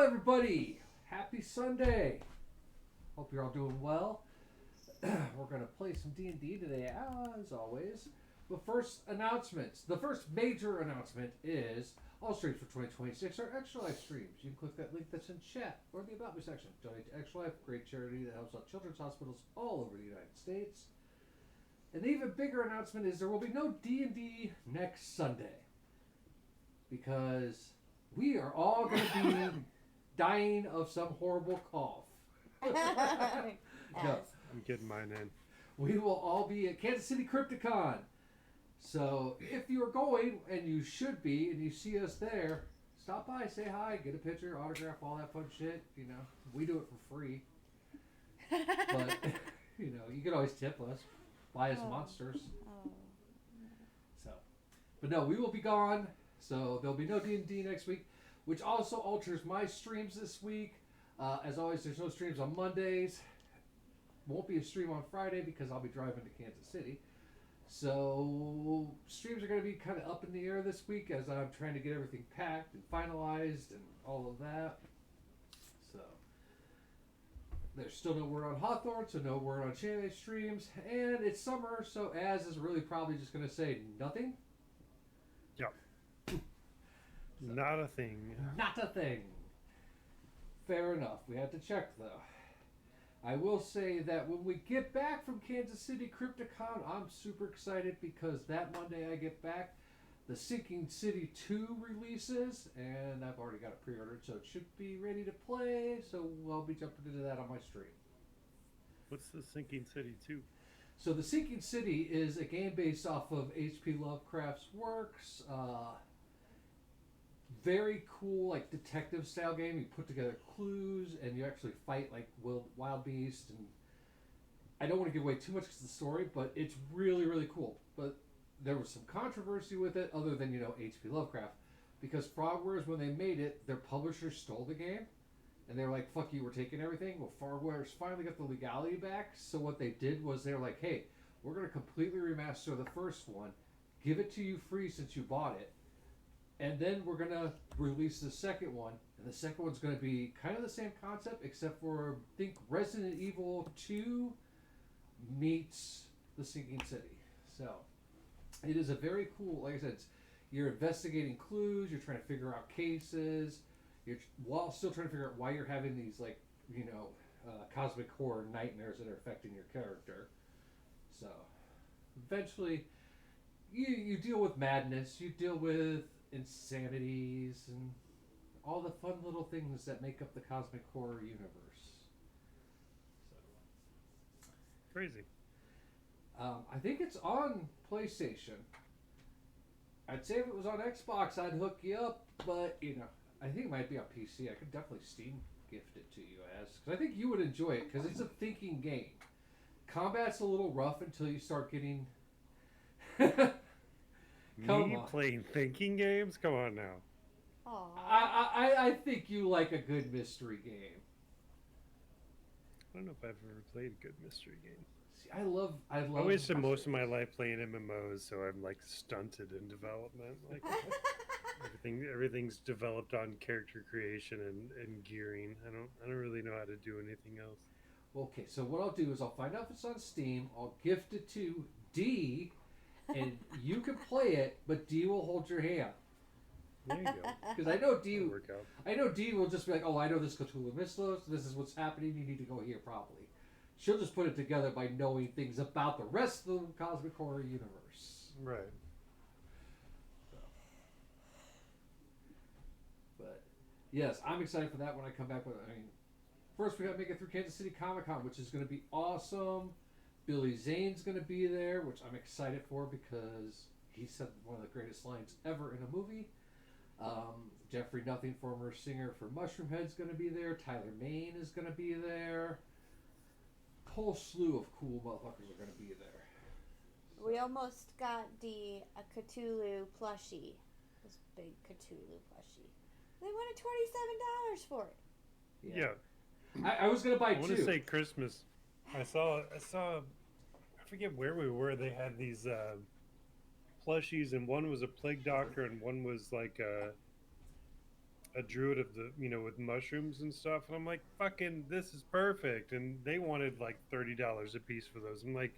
everybody! Happy Sunday! Hope you're all doing well. We're going to play some D&D today, as always. But first, announcements. The first major announcement is all streams for 2026 are Extra Life streams. You can click that link that's in chat or the About Me section. Donate to Extra Life, a great charity that helps out children's hospitals all over the United States. An even bigger announcement is there will be no D&D next Sunday. Because we are all going to be dying of some horrible cough. No, I'm getting mine in. we will all be at Kansas City Crypticon. So if you're going, and you should be, and you see us there, stop by, say hi, get a picture, autograph, all that fun shit. You know, we do it for free. But, you know, you can always tip us, buy us monsters. So, but no, we will be gone. So there'll be no D&D next week, which also alters my streams this week. As always, there's no streams on Mondays. Won't be a stream on Friday because I'll be driving to Kansas City. So streams are going to be kind of up in the air this week as I'm trying to get everything packed and finalized and all of that. So there's still no word on Hawthorne, so no word on Shanae streams. And it's summer, so Az is really probably just going to say nothing. Yep. Not a thing. Not a thing. Fair enough. We have to check, though. I will say that when we get back from Kansas City Crypticon, I'm super excited because that Monday I get back, the Sinking City 2 releases, and I've already got it pre-ordered, so it should be ready to play, so I'll be jumping into that on my stream. What's the Sinking City 2? So the Sinking City is a game based off of H.P. Lovecraft's works. Very cool, like detective style game. You put together clues and you actually fight like wild beasts. And I don't want to give away too much because of the story, but it's really, really cool. But there was some controversy with it, other than H.P. Lovecraft, because Frogwares, when they made it, their publisher stole the game. And they were like, fuck you, we're taking everything. Well, Frogwares finally got the legality back. So what they did was they were like, hey, we're going to completely remaster the first one. Give it to you free since you bought it. And then we're going to release the second one. And the second one's going to be kind of the same concept, except for, I think, Resident Evil 2 meets The Sinking City. So it is a very cool, like I said, you're investigating clues, you're trying to figure out cases, you're while still trying to figure out why you're having these, cosmic horror nightmares that are affecting your character. So eventually you deal with madness, you deal with insanities, and all the fun little things that make up the cosmic horror universe. So Crazy. I think it's on PlayStation. I'd say if it was on Xbox, I'd hook you up, but I think it might be on PC. I could definitely Steam gift it to you, because I think you would enjoy it because it's a thinking game. Combat's a little rough until you start getting. Me playing thinking games? Come on now. I think you like a good mystery game. I don't know if I've ever played a good mystery game. See, I love. I wasted most of my life playing MMOs, so I'm like stunted in development. Like everything's developed on character creation and gearing. I don't really know how to do anything else. Okay, so what I'll do is I'll find out if it's on Steam. I'll gift it to D, and you can play it, but D will hold your hand. There you go. Because I know D. That'll work out. I know D will just be like, "Oh, I know this Cthulhu Mythos. This is what's happening. You need to go here probably." She'll just put it together by knowing things about the rest of the cosmic horror universe. Right. So. But yes, I'm excited for that when I come back. First we got to make it through Kansas City Comic Con, which is going to be awesome. Billy Zane's going to be there, which I'm excited for because he said one of the greatest lines ever in a movie. Jeffrey Nothing, former singer for Mushroomhead's going to be there. Tyler Maine is going to be there. A whole slew of cool motherfuckers are going to be there. We almost got a Cthulhu plushie. This big Cthulhu plushie. They wanted $27 for it. Yeah. I was going to buy two. I want to say Christmas. I saw. I forget where we were. They had these plushies, and one was a plague doctor, and one was like a a druid of the with mushrooms and stuff, and I'm like, fucking, this is perfect. And they wanted like $30 a piece for those. I'm like,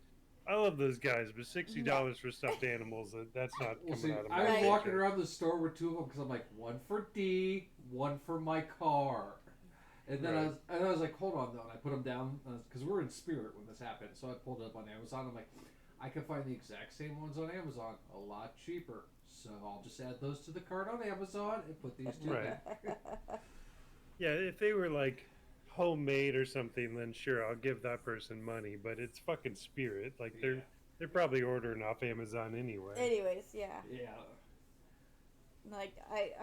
I love those guys, but No. $60 for stuffed animals, that's not Well, coming see, out of I my was Right. walking paycheck. around the store with two of them because I'm like, one for D, one for my car. And then Right. I was like, hold on though, and I put them down because we're in Spirit when this happened. So I pulled it up on Amazon. I'm like, I can find the exact same ones on Amazon a lot cheaper. So I'll just add those to the cart on Amazon and put these two Right. back. Yeah, if they were like homemade or something, then sure, I'll give that person money. But it's fucking Spirit. Like Yeah. they're probably ordering off Amazon anyway. Anyways, yeah. Yeah. Like I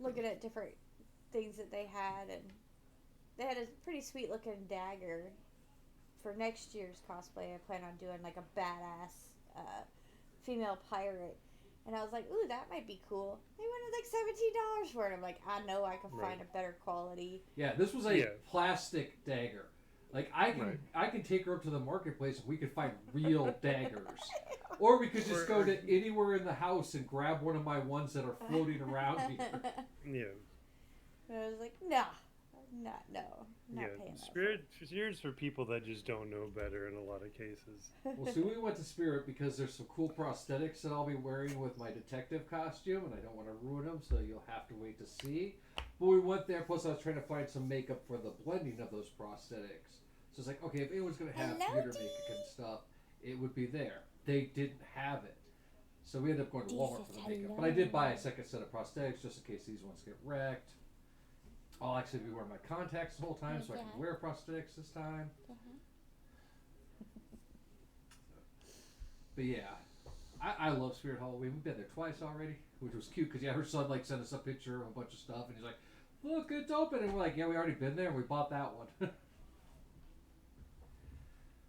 looking at different things that they had, and they had a pretty sweet looking dagger. For next year's cosplay, I plan on doing like a badass female pirate. And I was like, ooh, that might be cool. They wanted like $17 for it. I'm like, I know I can find Right. a better quality. Yeah, this was a Yeah. plastic dagger. Like I Right. can take her up to the marketplace and we could find real daggers. Or we could just Or- go to anywhere in the house and grab one of my ones that are floating around here. Yeah. And I was like, nah, not Yeah, paying that. Spirit's for people that just don't know better in a lot of cases. Well, see, we went to Spirit because there's some cool prosthetics that I'll be wearing with my detective costume, and I don't want to ruin them, so you'll have to wait to see. But we went there, plus I was trying to find some makeup for the blending of those prosthetics. So it's like, okay, if anyone's going to have Hello, theater makeup and stuff, it would be there. They didn't have it. So we ended up going to Walmart for the makeup. But I did buy a second set of prosthetics just in case these ones get wrecked. I'll actually be wearing my contacts the whole time, so I Okay. can wear prosthetics this time. But yeah, I love Spirit Halloween. We've been there twice already, which was cute because yeah, her son like sent us a picture of a bunch of stuff, and he's like, "Look, it's open," and we're like, "Yeah, we already been there. And we bought that one."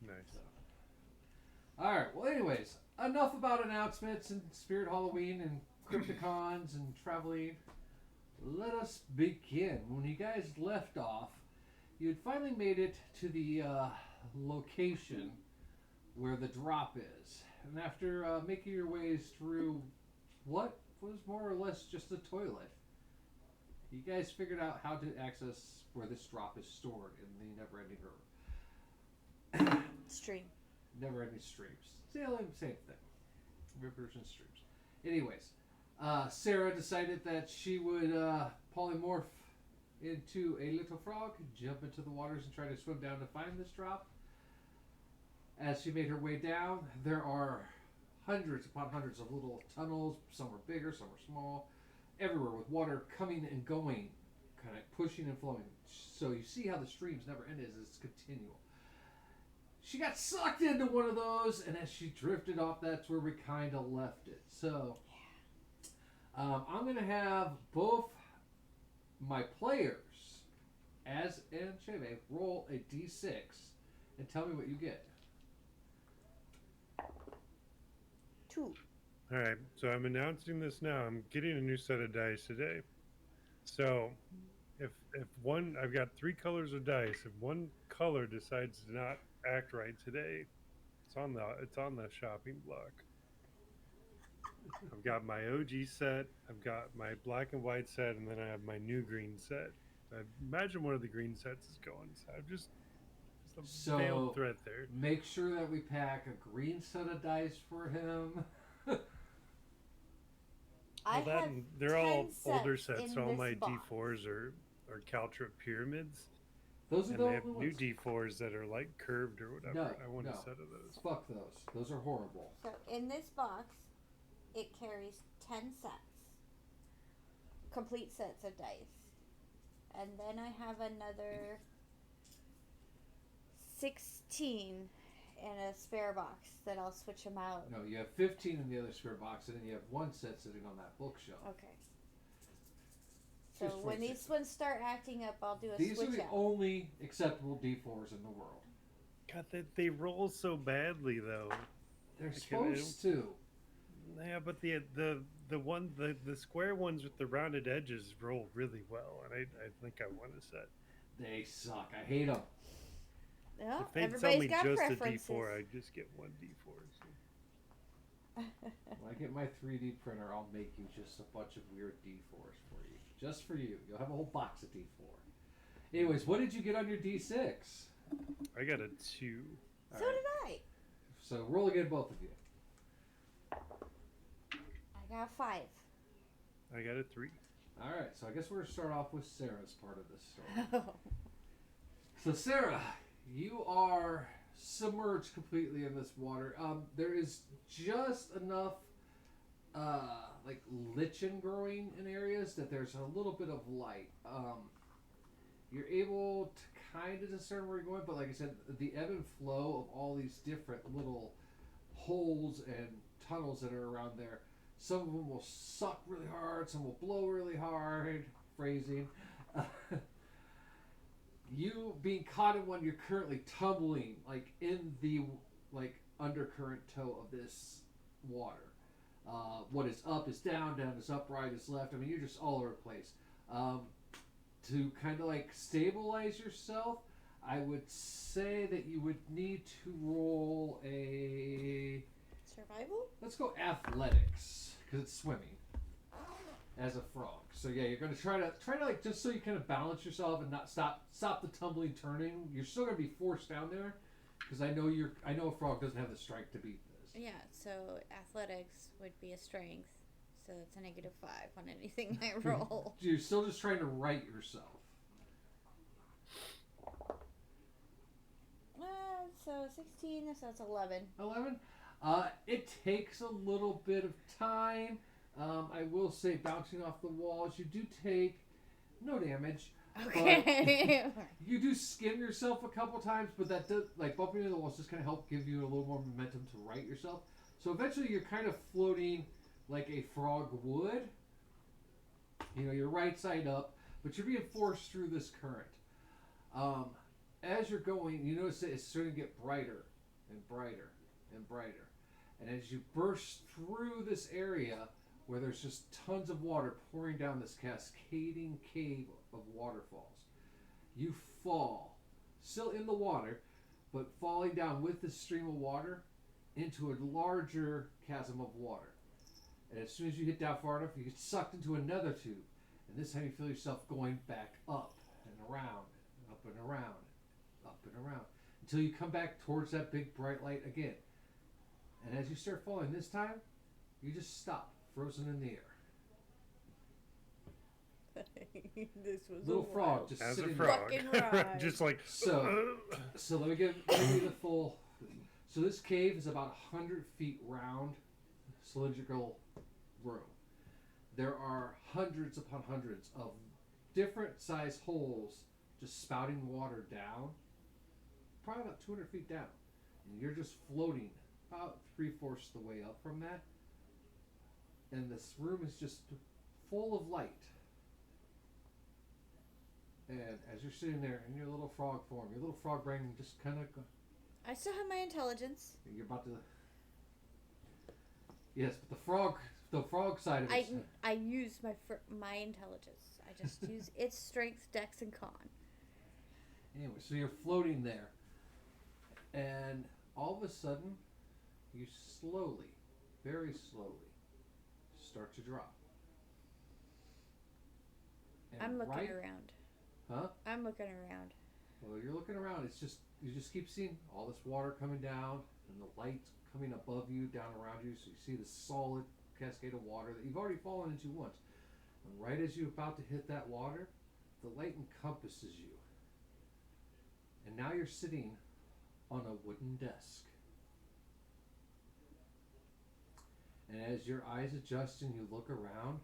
Nice. All right. Well, anyways, enough about announcements and Spirit Halloween and Crypticons and traveling. Let us begin. When you guys left off, you had finally made it to the location where the drop is. And after making your ways through what was more or less just a toilet, you guys figured out how to access where this drop is stored in the never-ending river. Stream. Never-ending streams. Same thing. Rivers and streams. Anyways, Sarah decided that she would polymorph into a little frog, jump into the waters, and try to swim down to find this drop. As she made her way down, there are hundreds upon hundreds of little tunnels. Some are bigger, some are small. Everywhere with water coming and going, kind of pushing and flowing. So you see how the streams never end, it's continual. She got sucked into one of those, and as she drifted off, that's where we kind of left it. So I'm going to have both my players, Az and Cheve, roll a d6 and tell me what you get. 2. All right, so I'm announcing this now. I'm getting a new set of dice today. So, if one, I've got 3 colors of dice. If one color decides to not act right today, it's on the shopping block. I've got my OG set. I've got my black and white set, and then I have my new green set. I imagine one of the green sets is going. So I've just a So- veiled threat there. Make sure that we pack a green set of dice for him. I Well, have they're all 10 older sets sets. in So all this my box. D4s are Caltrip pyramids. Those are And the they have only new ones. D4s that are like curved or whatever. No, I want no. a set of those. Fuck those. Those are horrible. So in this box, it carries 10 sets, complete sets of dice, and then I have another 16 in a spare box that I'll switch them out. No, you have 15 in the other spare box, and then you have one set sitting on that bookshelf. Okay. So Just when 26. these ones start acting up, I'll do a These are switch the out. only acceptable D4s in the world. God, they roll so badly though. They're Okay, supposed to. Yeah, but the square ones with the rounded edges roll really well, and I think I want a set. They suck. I hate them. Well, If they tell everybody's me got just preferences. a D4, I'd just get one D4. So. When I get my 3D printer, I'll make you just a bunch of weird D4s for you. Just for you. You'll have a whole box of D4. Anyways, what did you get on your D6? I got a 2. So did I. So roll again, both of you. I got a 5. I got a 3. Alright, so I guess we're going to start off with Sarah's part of this story. So Sarah, you are submerged completely in this water. There is just enough like lichen growing in areas that there's a little bit of light. You're able to kind of discern where you're going, but like I said, the ebb and flow of all these different little holes and tunnels that are around there, some of them will suck really hard, some will blow really hard. Phrasing. You being caught in one, you're currently tumbling like in the like undercurrent toe of this water. What is up is down, down is up, right is left. I mean, you're just all over the place. To kind of like stabilize yourself, I would say that you would need to roll a. Survival? Let's go athletics because it's swimming as a frog. So yeah, you're gonna try to like just so you kind of balance yourself and not stop the tumbling, turning. You're still gonna be forced down there because I know a frog doesn't have the strength to beat this. Yeah, so athletics would be a strength. So it's a -5 on anything I roll. You're still just trying to right yourself. So 16, so that's 11. 11. It takes a little bit of time. I will say, bouncing off the walls, you do take no damage. Okay. You do skim yourself a couple times, but that does, like bumping into the walls just kind of help give you a little more momentum to right yourself. So eventually you're kind of floating like a frog would. You know, you're right side up, but you're being forced through this current. As you're going, you notice that it's starting to get brighter and brighter and brighter. And as you burst through this area where there's just tons of water pouring down this cascading cave of waterfalls, you fall, still in the water, but falling down with the stream of water into a larger chasm of water. And as soon as you hit down far enough, you get sucked into another tube. And this time you feel yourself going back up and around, up and around, up and around, until you come back towards that big bright light again. And as you start falling this time, you just stop, frozen in the air. This was Little frog just As a sitting frog. Fucking ride. Just like. So let me give you the full. So this cave is about 100 feet round, cylindrical room. There are hundreds upon hundreds of different size holes just spouting water down, probably about 200 feet down. And you're just floating about 3/4 the way up from that. And this room is just full of light. And as you're sitting there in your little frog form, your little frog brain just kind of. I still have my intelligence. You're about to. Yes, but the frog side of it. I use my intelligence. I just use its strength, dex, and con. Anyway, so you're floating there, and all of a sudden, you slowly, very slowly, start to drop. And I'm looking around. Huh? I'm looking around. Well, you're looking around. It's just you just keep seeing all this water coming down, and the light coming above you, down around you. So you see this solid cascade of water that you've already fallen into once. And right as you're about to hit that water, the light encompasses you. And now you're sitting on a wooden desk. And as your eyes adjust and you look around,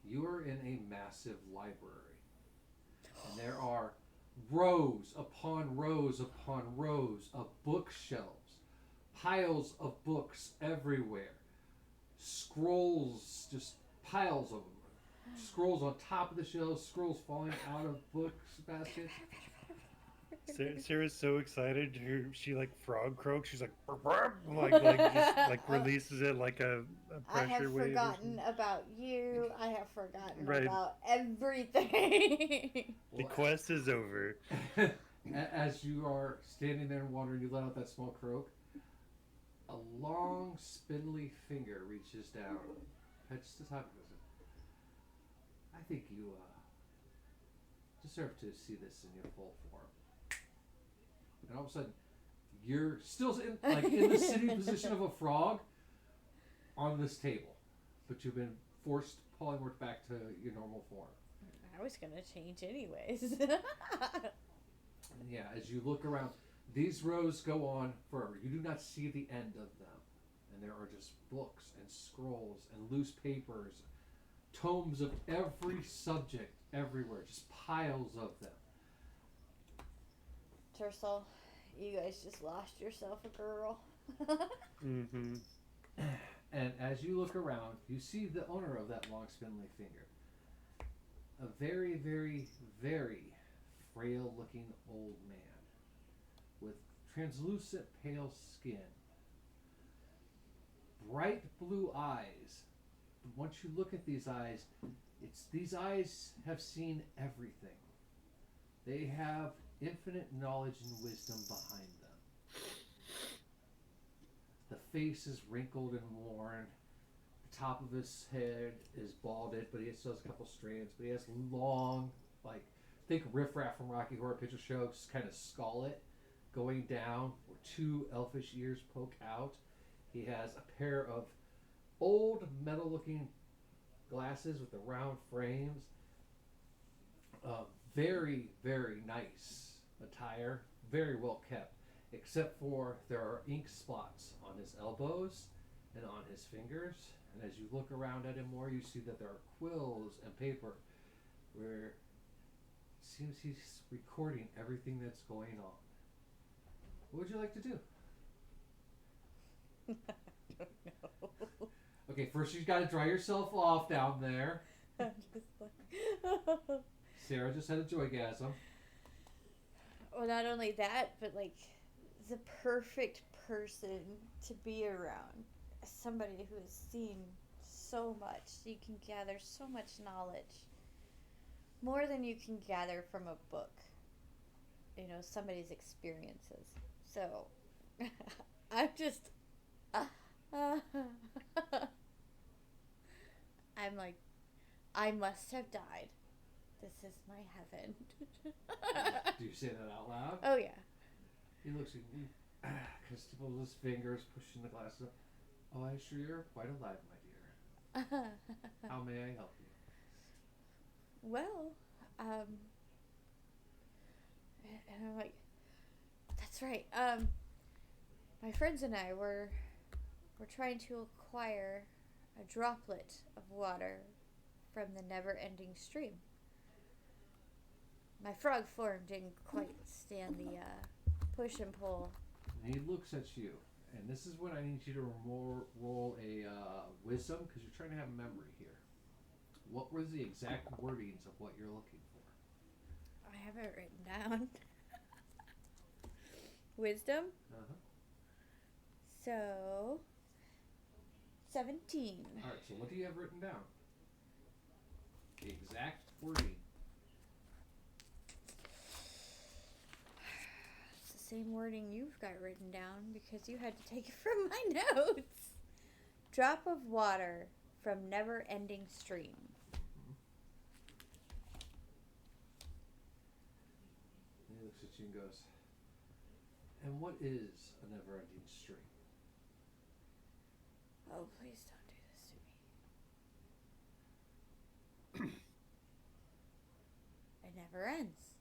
you are in a massive library. And there are rows upon rows upon rows of bookshelves, piles of books everywhere, scrolls, just piles of them, scrolls on top of the shelves, scrolls falling out of books baskets. Sarah's so excited. She like frog croaks. She's like, "Burp, burp," like just like releases it like a I pressure have wave. forgotten about you. I have forgotten Right. about everything. The quest is over. As you are standing there in water and you let out that small croak, a long, spindly finger reaches down, touches the top, and goes, I think you deserve to see this in your full form. And all of a sudden, you're still in the sitting position of a frog on this table, but you've been forced polymorphed back to your normal form. I was gonna change anyways. And yeah, as you look around, these rows go on forever. You do not see the end of them. And there are just books and scrolls and loose papers, tomes of every subject everywhere, just piles of them. Tercel, you guys just lost yourself a girl. Mm-hmm. And as you look around, you see the owner of that long spindly finger. A very, very, very frail looking old man with translucent pale skin. Bright blue eyes. Once you look at these eyes, these eyes have seen everything. They have infinite knowledge and wisdom behind them. The face is wrinkled and worn. The top of his head is balded, but he still has a couple strands. But he has long, think Riff Raff from Rocky Horror Picture Show, just kind of skullet going down, where two elfish ears poke out. He has a pair of old metal-looking glasses with the round frames. Very, very nice attire, very well kept, except for there are ink spots on his elbows and on his fingers. And as you look around at him more, you see that there are quills and paper where it seems he's recording everything that's going on. What would you like to do? I don't know. Okay, first you've got to dry yourself off down there. I'm just like... Sarah just had a joygasm. Well, not only that, but the perfect person to be around. Somebody who has seen so much. You can gather so much knowledge. More than you can gather from a book. Somebody's experiences. So, I'm just... I'm like, I must have died. This is my heaven. Do you say that out loud? Oh, yeah. He looks at you, pulls his fingers, pushing the glasses up. Oh, I assure you're quite alive, my dear. How may I help you? Well, and I'm like, that's right. My friends and I were trying to acquire a droplet of water from the never-ending stream. My frog form didn't quite stand the push and pull. And he looks at you, and this is when I need you to roll a wisdom, because you're trying to have memory here. What was the exact wordings of what you're looking for? I have it written down. Wisdom? Uh-huh. So, 17. All right, so what do you have written down? The exact wording. It's the same wording you've got written down because you had to take it from my notes. Drop of water from never-ending stream. And he looks at you and goes, and what is a never-ending stream? Oh, please don't do this to me. It never ends.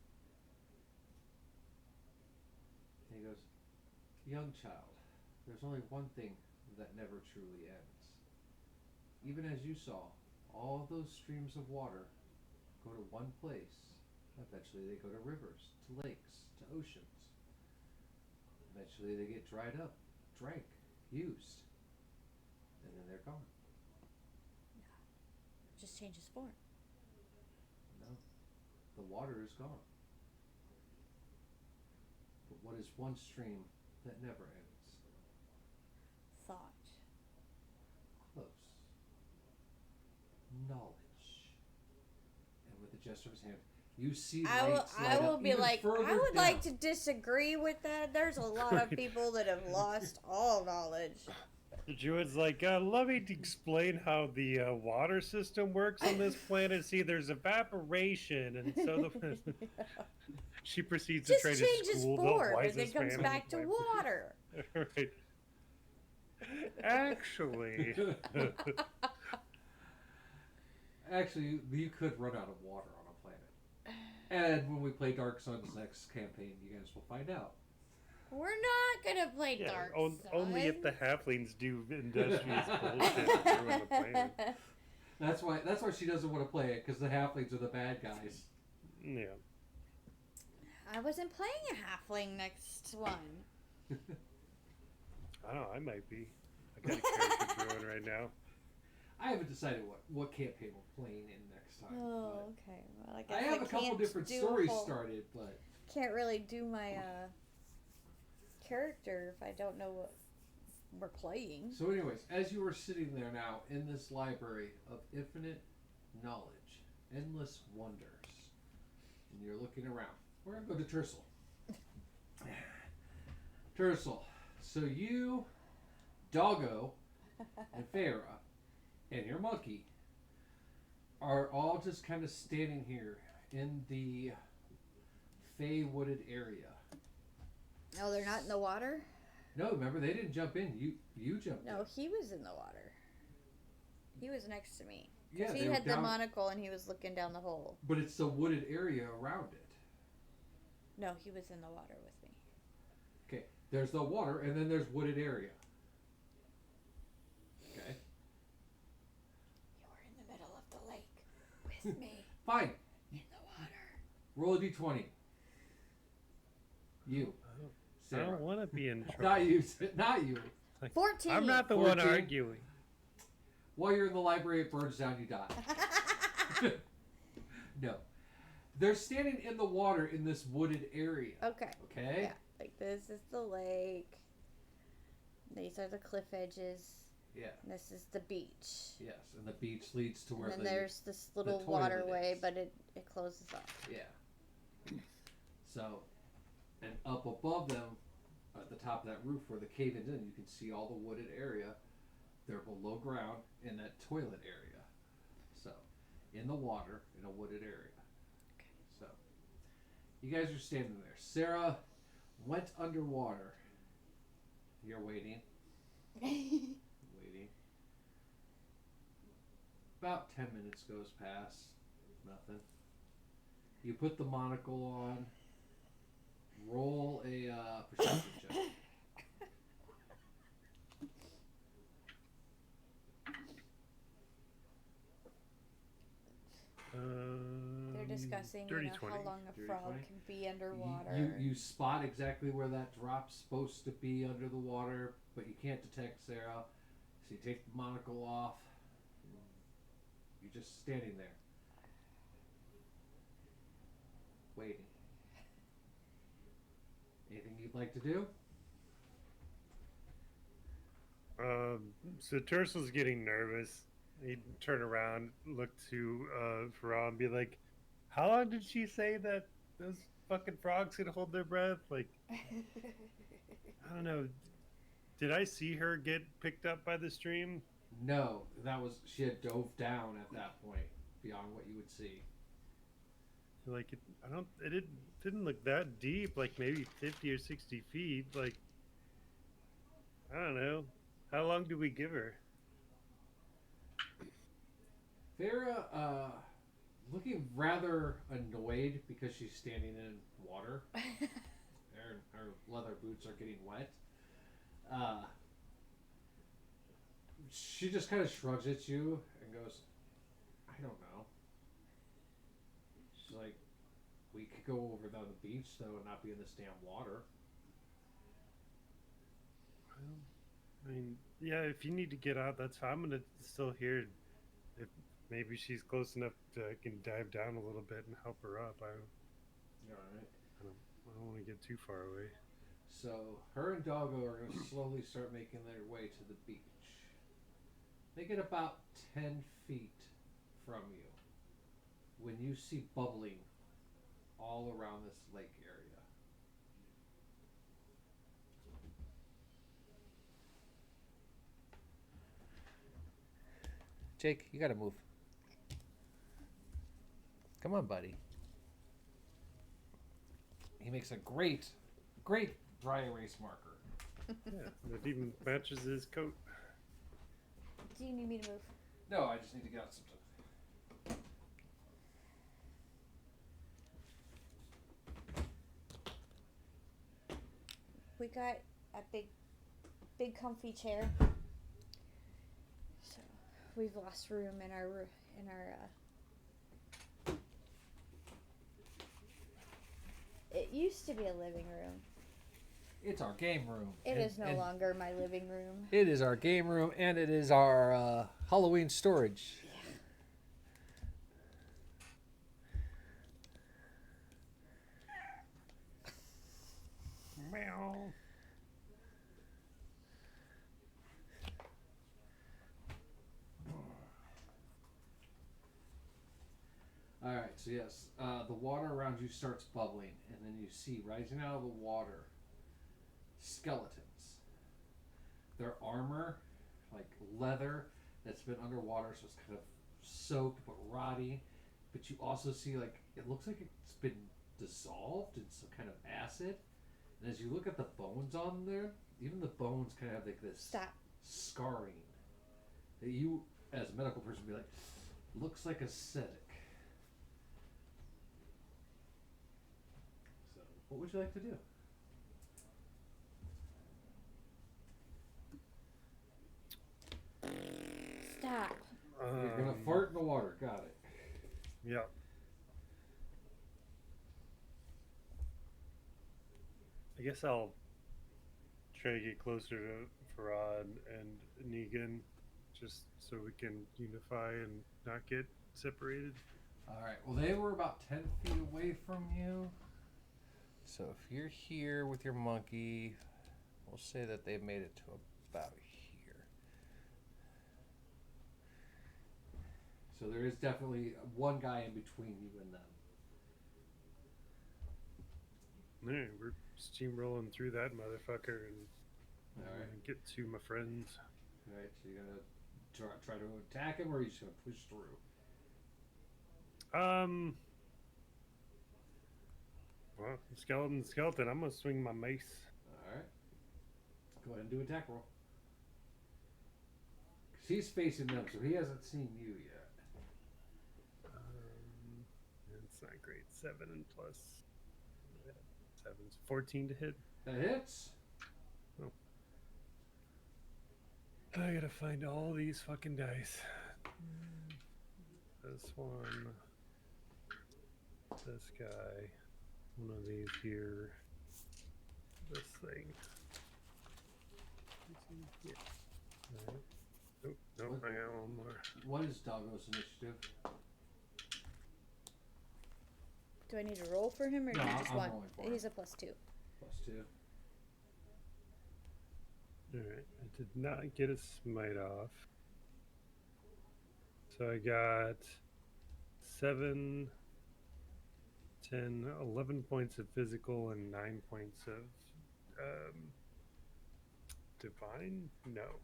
And he goes, young child, there's only one thing that never truly ends. Even as you saw, all those streams of water go to one place. Eventually they go to rivers, to lakes, to oceans. Eventually they get dried up, drank, used, and then they're gone. Just changes form. No, the water is gone. But what is one stream that never ends? Thought. Close. Knowledge. And with a gesture of his hand, You see I will, lights I light will up be even like, further I would down. like to disagree with that. There's a lot of people that have lost all knowledge. The druid's like, let me explain how the water system works on this planet. See, there's evaporation, and so the she proceeds to Just try to changes school the form and wisest it comes man back to on the water. planet. Right. Actually, Actually, you could run out of water on a planet. And when we play Dark Sun's next campaign, you guys will find out. We're not gonna play yeah, Dark only if the Sun. halflings do industrious bullshit to ruin the planet. That's why she doesn't want to play it, because the halflings are the bad guys. Yeah. I wasn't playing a halfling next one. I don't know, I might be. I got a character druid right now. I haven't decided what campaign we're playing in next time. Oh, but okay. Well, I guess I have a couple can't different do stories whole- started, but Can't really do my character if I don't know what we're playing. so anyways, as you are sitting there now in this library of infinite knowledge, endless wonders, and you're looking around, we're gonna go to Tercel. Tercel, so you, Doggo, and Farah, and your monkey are all just kind of standing here in the Fey wooded area. Oh, they're not in the water? No, remember they didn't jump in. You jumped No, he was in the water. He was next to me. in. Yeah, He they were had the down, monocle and he was looking down the hole. but it's the wooded area around it. No, he was in the water with me. Okay, there's the water, and then there's wooded area. Okay, You're in the middle of the lake with me fine. in the water. Roll a d20. You, I don't Sarah. want to be in trouble. Not you. Not you. 14. I'm not the one 14. arguing. While you're in the library, it burns down. You die. No, they're standing in the water in this wooded area. Okay. Okay. Yeah. Like this is the lake. These are the cliff edges. Yeah. And this is the beach. Yes, and the beach leads to where And then the there's this little toilet waterway, is. but it closes off. yeah. So, and up above them, at the top of that roof where the cave is in, you can see all the wooded area. They're below ground in that toilet area. So, in the water in a wooded area. Okay. So, you guys are standing there. Sarah went underwater. You're waiting. Waiting. About 10 minutes goes past. Nothing. You put the monocle on. Roll a perception check. They're discussing dirty how 20. long a Dirty frog 20. can be underwater. You spot exactly where that drop's supposed to be under the water, but you can't detect Sarah. So you take the monocle off. You're just standing there. Waiting. Anything you'd like to do? So Tercel's getting nervous. He'd turn around, look to Farah and be like, how long did she say that those fucking frogs could hold their breath? Like, I don't know. Did I see her get picked up by the stream? No, she had dove down at that point beyond what you would see. Like, it didn't look that deep, like maybe 50 or 60 feet. Like, I don't know. How long do we give her? Farah, looking rather annoyed because she's standing in water. Her leather boots are getting wet. She just kind of shrugs at you and goes, I don't know. She's like, we could go over down the beach though and not be in this damn water. I mean, yeah, if you need to get out, that's fine. I'm gonna still here. If maybe she's close enough to I can dive down a little bit and help her up. I Alright. don't want to get too far away. So her and Doggo are going to slowly start making their way to the beach. They get about 10 feet from you when you see bubbling all around this lake area. Jake, you gotta move. Come on, buddy. He makes a great dry erase marker. Yeah, it even matches his coat. Do you need me to move? No, I just need to get out something. We got a big comfy chair. So we've lost room in our It used to be a living room. It's our game room. It is no longer my living room. It is our game room, and it is our Halloween storage. Meow. All right, so yes, the water around you starts bubbling, and then you see rising out of the water skeletons. Their armor, like leather, that's been underwater, so it's kind of soaked but rotty. But you also see, like, it looks like it's been dissolved in some kind of acid. And as you look at the bones on there, even the bones kind of have like this Stop. scarring that you, as a medical person, would be like, looks like acidic. So, what would you like to do? Stop. You're gonna fart in the water. Got it. Yeah. I guess I'll try to get closer to Farad and Negan, just so we can unify and not get separated. All right. Well, they were about 10 feet away from you. So if you're here with your monkey, we'll say that they've made it to about here. So there is definitely one guy in between you and them. Yeah, we're steamrolling through that motherfucker and All right. get to my friends. All right. So you're gonna try to attack him, or are you just gonna push through? Well, skeleton. I'm gonna swing my mace. All right. Go ahead and do attack roll. 'Cause he's facing them, so he hasn't seen you yet. It's not great. 7 and plus 7's 14 to hit. That hits. I gotta find all these fucking dice. This one. This guy. One of these here. This thing. Yeah. Alright. Nope, I got one more. What is Doggo's initiative? Do I need to roll for him or No, do you just I'm want? rolling for him. He's a +2. +2. Alright, I did not get a smite off. So I got 7, 10, 11 points of physical and 9 points of divine? No.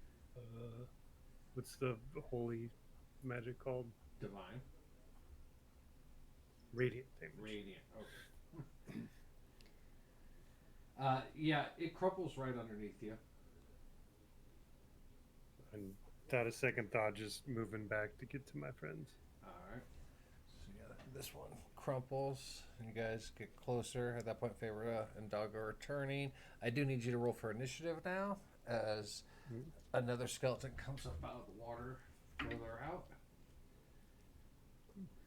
What's the holy magic called? Divine. Radiant damage. Radiant. Okay. Yeah, it crumples right underneath you. And without a second thought, just moving back to get to my friends. All right. So yeah, this one crumples, and you guys get closer. At that point, Favor and Doggo are turning. I do need you to roll for initiative now, as another skeleton comes up out of the water further out.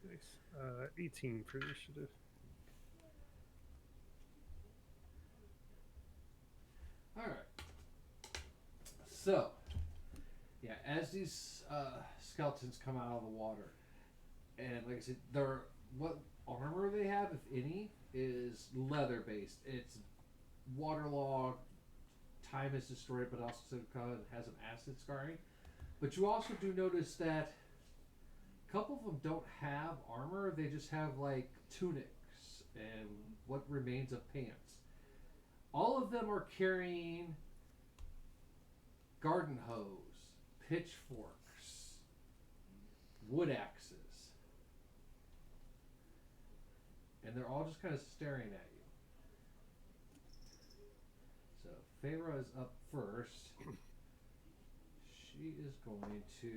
Nice. 18 for initiative. All right. So, yeah, as these skeletons come out of the water, and like I said, what armor they have, if any, is leather based. It's waterlogged, time is destroyed, but also has some acid scarring. But you also do notice that a couple of them don't have armor; they just have like tunics and what remains of pants. All of them are carrying garden hose, pitchforks, wood axes, and they're all just kind of staring at you. So Feyre is up first. She is going to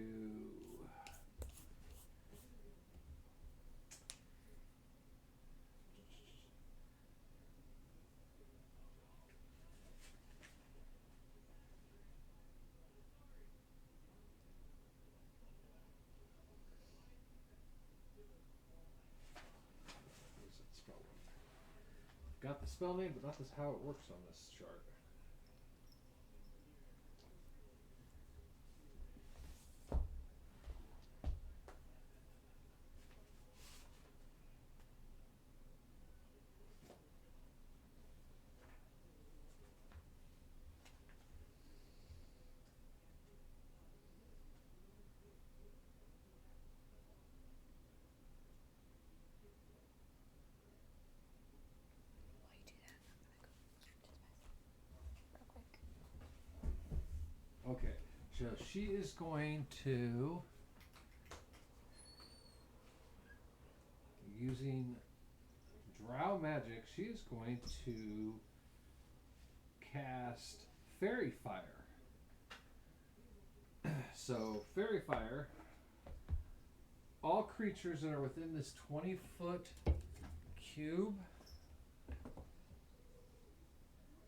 where's that spell name? Got the spell name, but not this how it works on this chart. While you do that, I'm gonna go real quick. Okay, so she is going to, using drow magic, she is going to cast Fairy Fire. So, Fairy Fire, all creatures that are within this 20-foot cube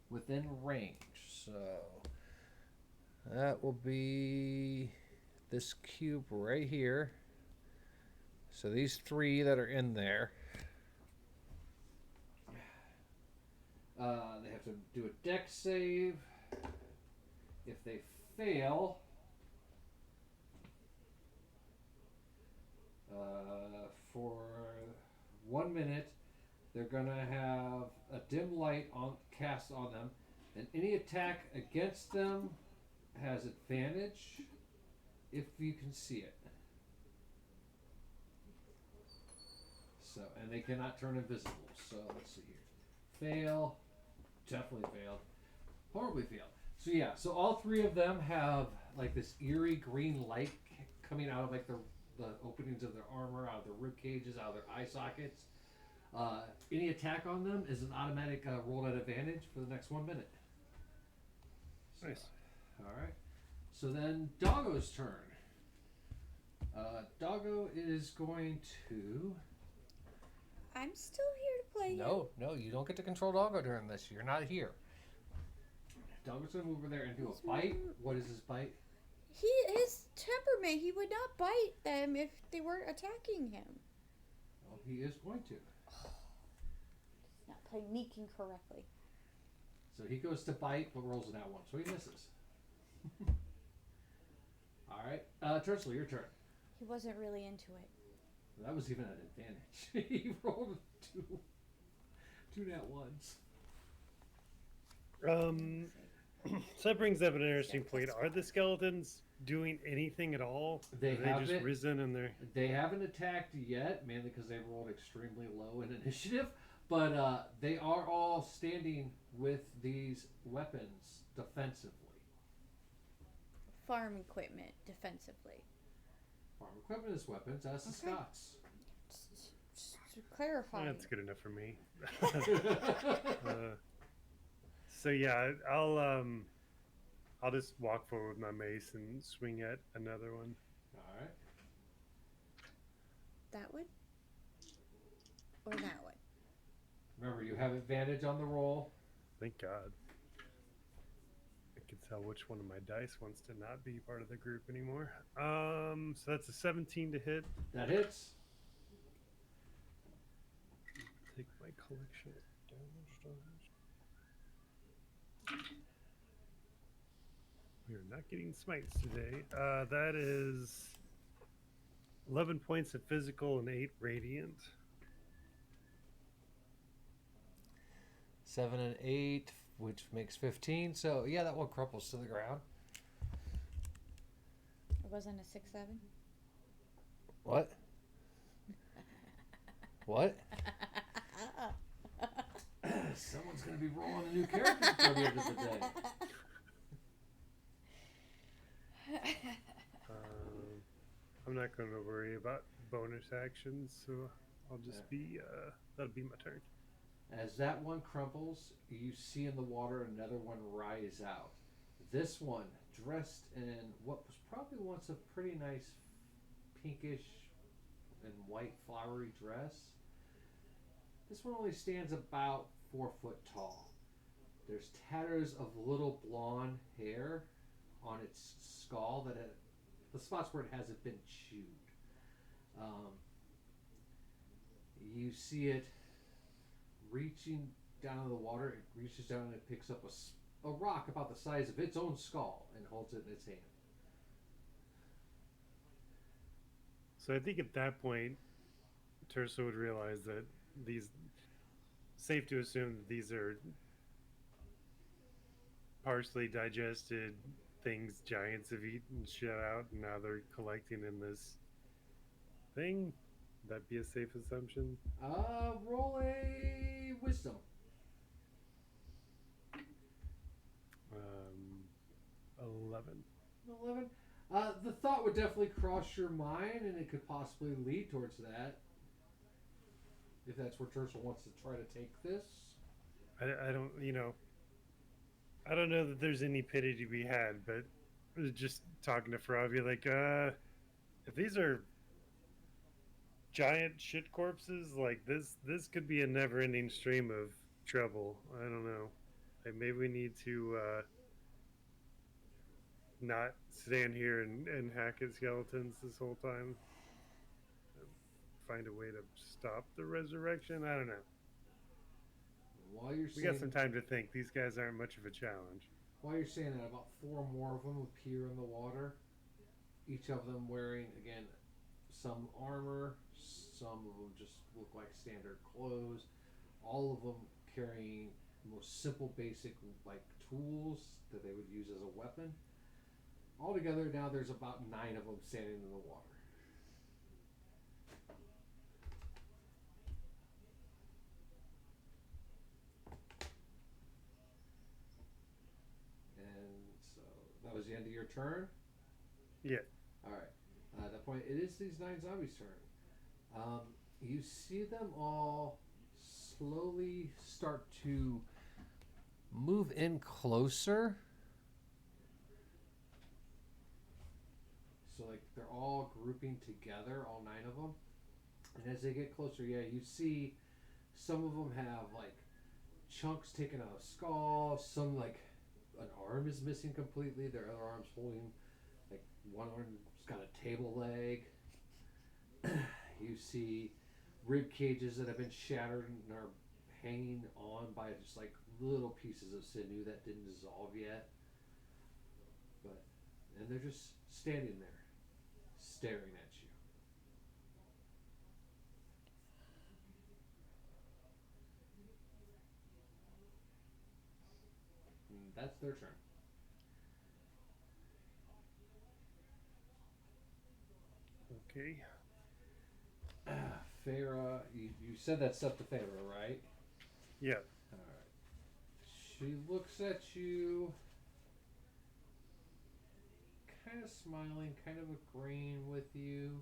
within range. So, that will be this cube right here. So these three that are in there, they have to do a dex save. If they fail, for 1 minute, they're gonna have a dim light on cast on them, and any attack against them has advantage if you can see it. So, and they cannot turn invisible. So let's see here. Fail, definitely failed, horribly failed. So yeah, so all three of them have like this eerie green light coming out of like the openings of their armor, out of their rib cages, out of their eye sockets. Any attack on them is an automatic roll at advantage for the next 1 minute. So, Nice. all right. So then Doggo's turn. Doggo is going to. I'm still here to play. No, you don't get to control Doggo during this. You're not here. Doggo's gonna move over there and do a bite. What is his bite? His temperament, he would not bite them if they weren't attacking him. Well, he is going to. He's not techniquing correctly. So he goes to bite, but rolls an out one, so he misses. All right, Turtle, your turn. He wasn't really into it. That was even an advantage. He rolled two nat ones. So that brings up an interesting point. Are the skeletons doing anything at all? They Have they just haven't. risen and they're They haven't attacked yet, mainly because they rolled extremely low in initiative. But they are all standing with these weapons defensively. Farm equipment defensively. Farm equipment is weapons, as the Okay. Scots. Just to clarify. that's good enough for me. So yeah, I'll just walk forward with my mace and swing at another one. All right. That one? Or that one? Remember, you have advantage on the roll. Thank God. I can tell which one of my dice wants to not be part of the group anymore. So that's a 17 to hit. That hits. Take my collection of damage dice. We are not getting smites today. That is 11 points of physical and 8 radiant. 7 and 8, which makes 15. So yeah, that one crumples to the ground. It wasn't a 6-7? What? What? Someone's going to be rolling a new character before the end of the day. I'm not going to worry about bonus actions, so I'll just be. That'll be my turn. As that one crumbles, you see in the water another one rise out. This one, dressed in what was probably once a pretty nice pinkish and white flowery dress. This one only stands about 4 foot tall. There's tatters of little blonde hair on its skull the spots where it hasn't been chewed. You see it reaching down in the water. It reaches down and it picks up a rock about the size of its own skull and holds it in its hand. So I think at that point, Tersa would realize that these. Safe to assume that these are partially digested things giants have eaten shit out, and now they're collecting in this thing. That'd be a safe assumption. Roll a wisdom. 11. 11. The thought would definitely cross your mind, and it could possibly lead towards that. If that's where Tersa wants to try to take this. I don't, I don't know that there's any pity to be had, but just talking to Faravia, like, if these are giant shit corpses, like this could be a never-ending stream of trouble. I don't know. Like maybe we need to not stand here and hack at skeletons this whole time. Find a way to stop the resurrection. I don't know. While you're we got some time to think. These guys aren't much of a challenge. While you're saying that, about 4 more of them appear in the water. Each of them wearing, again, some armor. Some of them just look like standard clothes. All of them carrying the most simple, basic, like tools that they would use as a weapon. Altogether, now there's about 9 of them standing in the water. That was the end of your turn? Yeah. Alright. At that point, it is these 9 zombies' turn. You see them all slowly start to move in closer. So, like, they're all grouping together, all 9 of them. And as they get closer, yeah, you see some of them have, like, chunks taken out of skull, some, like, an arm is missing completely. Their other arm's holding, like, one arm's got a table leg. You see rib cages that have been shattered and are hanging on by just like little pieces of sinew that didn't dissolve yet. And they're just standing there, staring at you. And that's their turn. Okay. Farah, you said that stuff to Farah, right? Yeah. Alright. She looks at you, kind of smiling, kind of agreeing with you.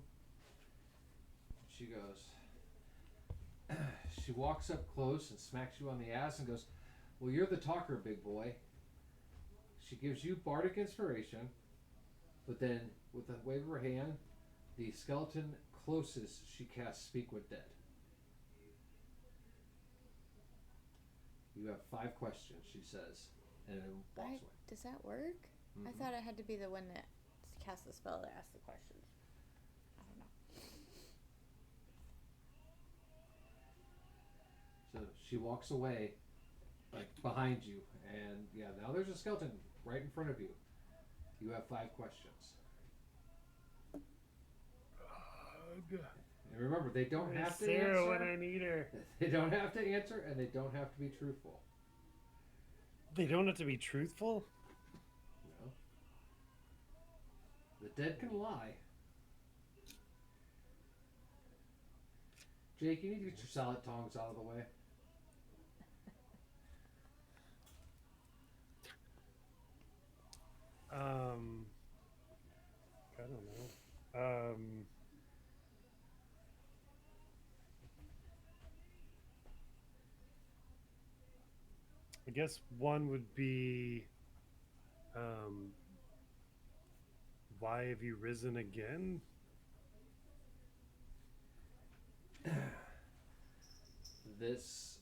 She goes, she walks up close and smacks you on the ass and goes, "Well, you're the talker, big boy." She gives you bardic inspiration, but then with a wave of her hand, the skeleton closest she casts Speak with Dead. You have 5 questions, she says, and then walks away. Does that work? Mm-hmm. I thought I had to be the one that cast the spell to ask the questions. I don't know. So she walks away, like behind you, and yeah, now there's a skeleton right in front of you. You have 5 questions. And remember, they don't have to Sarah answer. when I need her. They don't have to answer, and they don't have to be truthful. They don't have to be truthful? No. The dead can lie. Jake, you need to get your salad tongs out of the way. Um, I don't know. I guess one would be, um, why have you risen again? This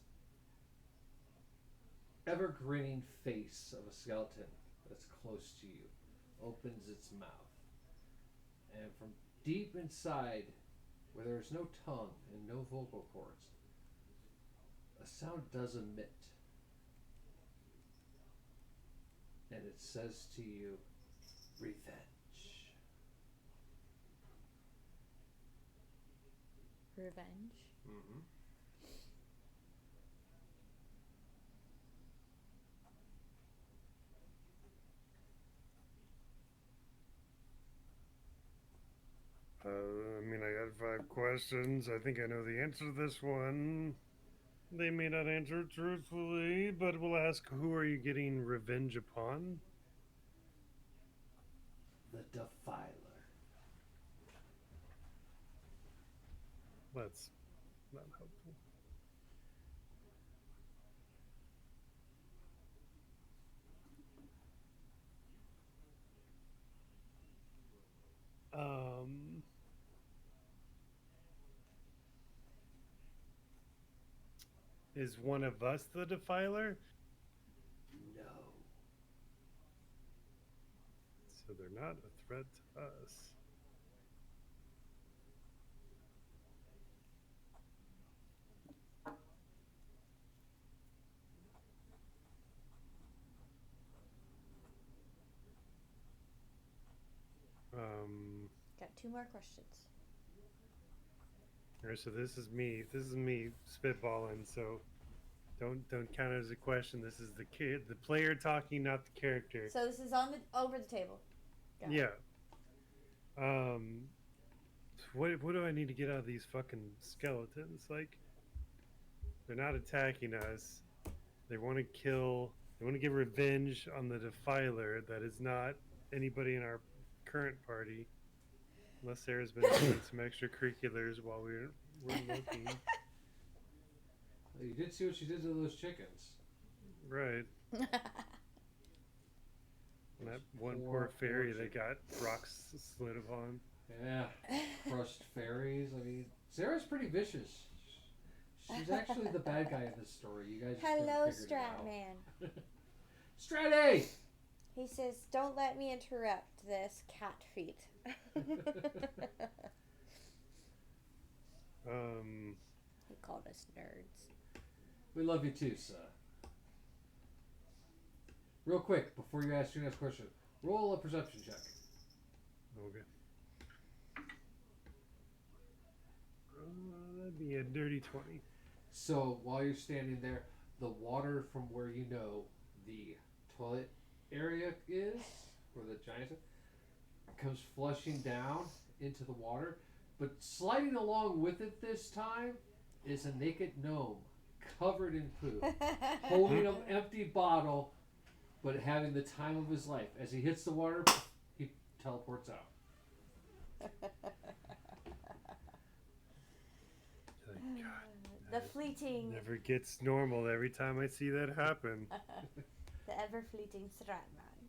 ever grinning face of a skeleton that's close to you opens its mouth. And from deep inside, where there is no tongue and no vocal cords, a sound does emit. And it says to you, revenge. Revenge. Mm-hmm. I mean, I got 5 questions. I think I know the answer to this one. They may not answer it truthfully, but we'll ask, who are you getting revenge upon? The Defiler. That's not helpful. Um, is one of us the Defiler? No. So they're not a threat to us. Got 2 more questions. All right, so this is me. This is me spitballing. So don't count it as a question. This is the player talking, not the character. So this is on the over the table. Got it. Yeah. What do I need to get out of these fucking skeletons? Like, they're not attacking us. They want to kill. They want to give revenge on the Defiler. That is not anybody in our current party, unless Sarah's been doing some extracurriculars while we're looking. You did see what she did to those chickens. Right. And that one poor fairy that got rocks slid upon. Yeah. Crushed fairies. I mean, Sarah's pretty vicious. She's actually the bad guy in this story. You guys just Hello, never figured it out. Stratman. Strat-A! He says, "Don't let me interrupt this cat feet." He called us nerds. We love you too, sir. Real quick, before you ask your next question, roll a perception check. Okay. That'd be a dirty 20. So while you're standing there, the water from where you know the toilet area is, where the giant comes flushing down into the water, but sliding along with it this time is a naked gnome covered in poo, holding an empty bottle, but having the time of his life. As he hits the water, he teleports out. Thank God. The fleeting, Never gets normal every time I see that happen. the ever-fleeting Stratman.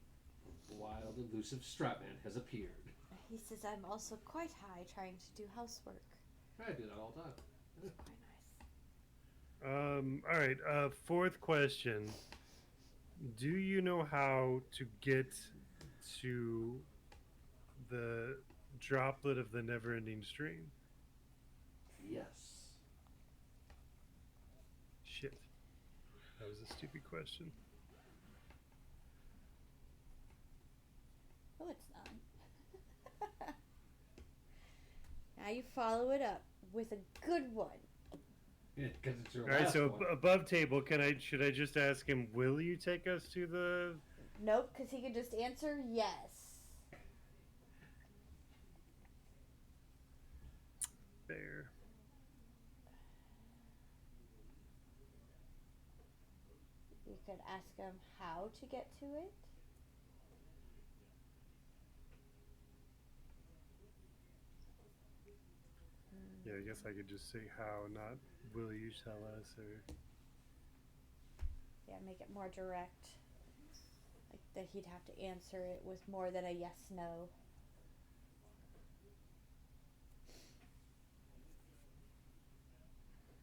Wild, elusive Stratman has appeared. He says, "I'm also quite high trying to do housework." I do that all the time. It's quite nice. All right. Fourth question. Do you know how to get to the droplet of the never-ending stream? Yes. Shit. That was a stupid question. Oh, it's not. Now you follow it up with a good one. Yeah, because it's your All right. last So one. above table, should I just ask him? Will you take us to the? Nope, because he could just answer yes. There. You could ask him how to get to it. Yeah, I guess I could just say how, not will you tell us, or Yeah, make it more direct. Like that he'd have to answer it with more than a yes no.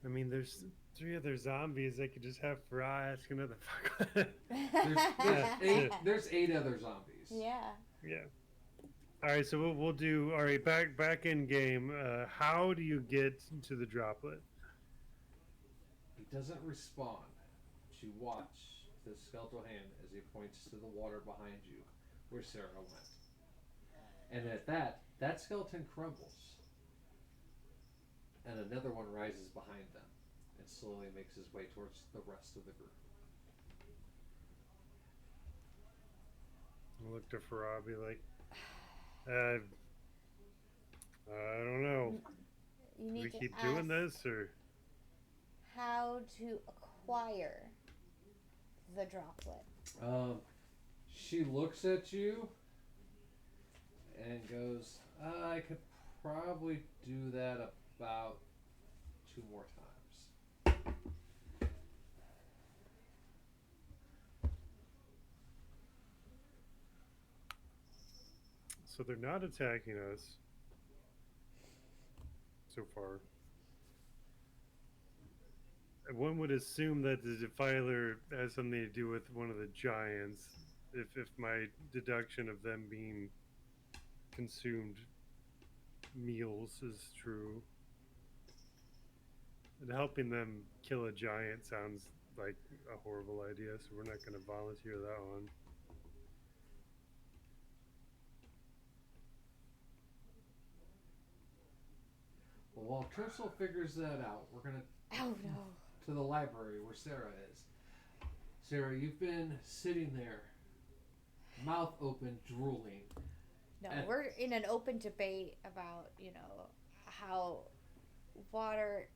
I mean, there's 3 other zombies. I could just have Farah ask another fuck. There's 8 other zombies. Yeah. Yeah. All right, so we'll do. All right, back in game. How do you get to the droplet? He doesn't respond. But you watch the skeletal hand as he points to the water behind you, where Sarah went. And at that skeleton crumbles, and another one rises behind them, and slowly makes his way towards the rest of the group. I'll look to Farah, be like, I don't know. You Do need we to keep ask doing this, or how to acquire the droplet. She looks at you and goes, I could probably do that about 2 more times. so they're not attacking us so far. One would assume that the defiler has something to do with one of the giants. If my deduction of them being consumed meals is true. And helping them kill a giant sounds like a horrible idea, so we're not going to volunteer that one. Well, while Tercel figures that out, we're going Oh no. to the library where Sarah is. Sarah, you've been sitting there, mouth open, drooling. No, And- we're in an open debate about, how water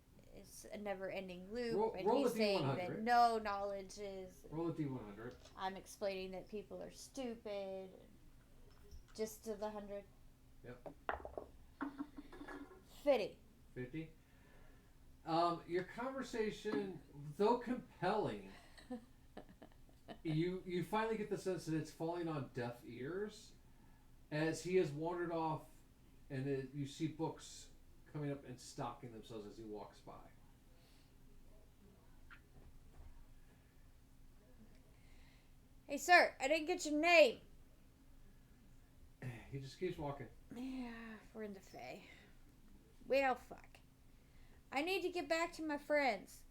is a never ending loop, and Roll he's a saying D100. that no knowledge is. Roll a D100. I'm explaining that people are stupid. Just to the 100. Yep. 50. 50. Your conversation, though compelling, you finally get the sense that it's falling on deaf ears as he has wandered off, and you see books coming up and stocking themselves as he walks by. Hey, sir, I didn't get your name. He just keeps walking. Yeah, we're in the Fae. Well, fuck. I need to get back to my friends.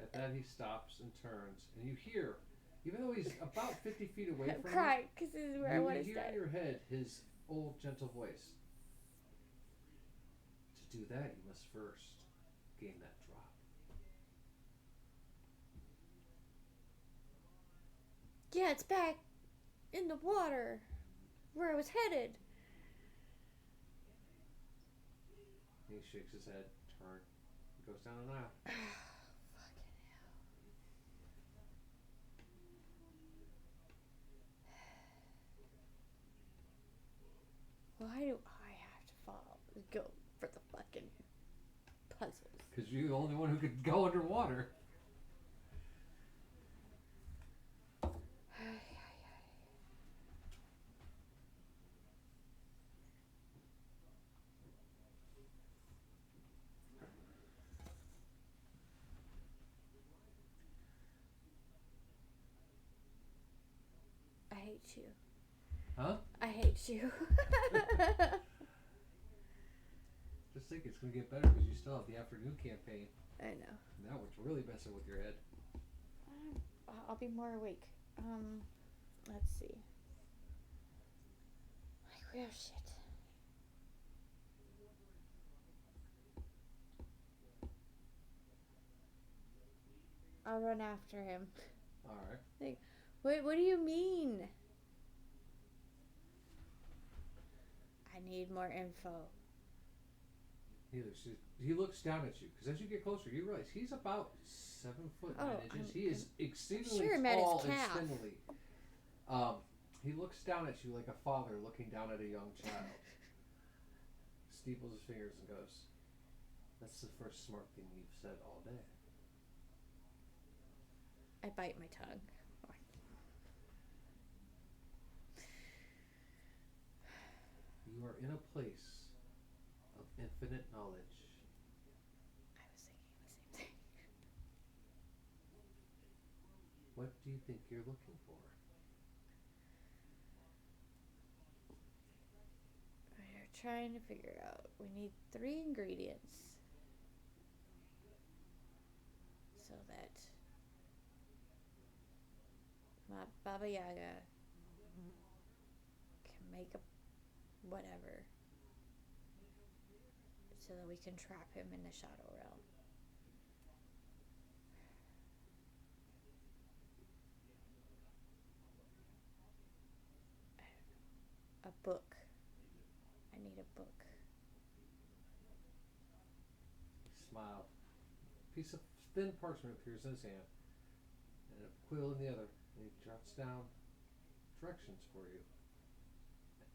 At that, he stops and turns, and you hear, even though he's about 50 feet away I'm from crying because this is you, where I want to hear stay. in your head his old gentle voice. To do that, you must first gain that drop. Yeah, it's back in the water where I was headed. He shakes his head, turns, goes down an aisle. Fucking hell. Why do I have to go for the fucking puzzles? Because you're the only one who could go underwater. I hate you. Huh? I hate you. Just think it's going to get better because you still have the afternoon campaign. I know. Now it's really messing with your head. I'll be more awake. Let's see. Like real shit. I'll run after him. Alright. What do you mean? I need more info. He looks down at you because as you get closer, you realize he's about 7 foot 9 inches. He is exceedingly sure I'm at his tall and calf. spindly. He looks down at you like a father looking down at a young child. steeples his fingers and goes, "That's the first smart thing you've said all day." I bite my tongue. You are in a place of infinite knowledge. I was thinking the same thing. What do you think you're looking for? We're trying to figure out. We need 3 ingredients so that my Baba Yaga can make a whatever so that we can trap him in the shadow realm. A book. I need a book. He smiled. A piece of thin parchment appears in his hand, and a quill in the other, and he jots down directions for you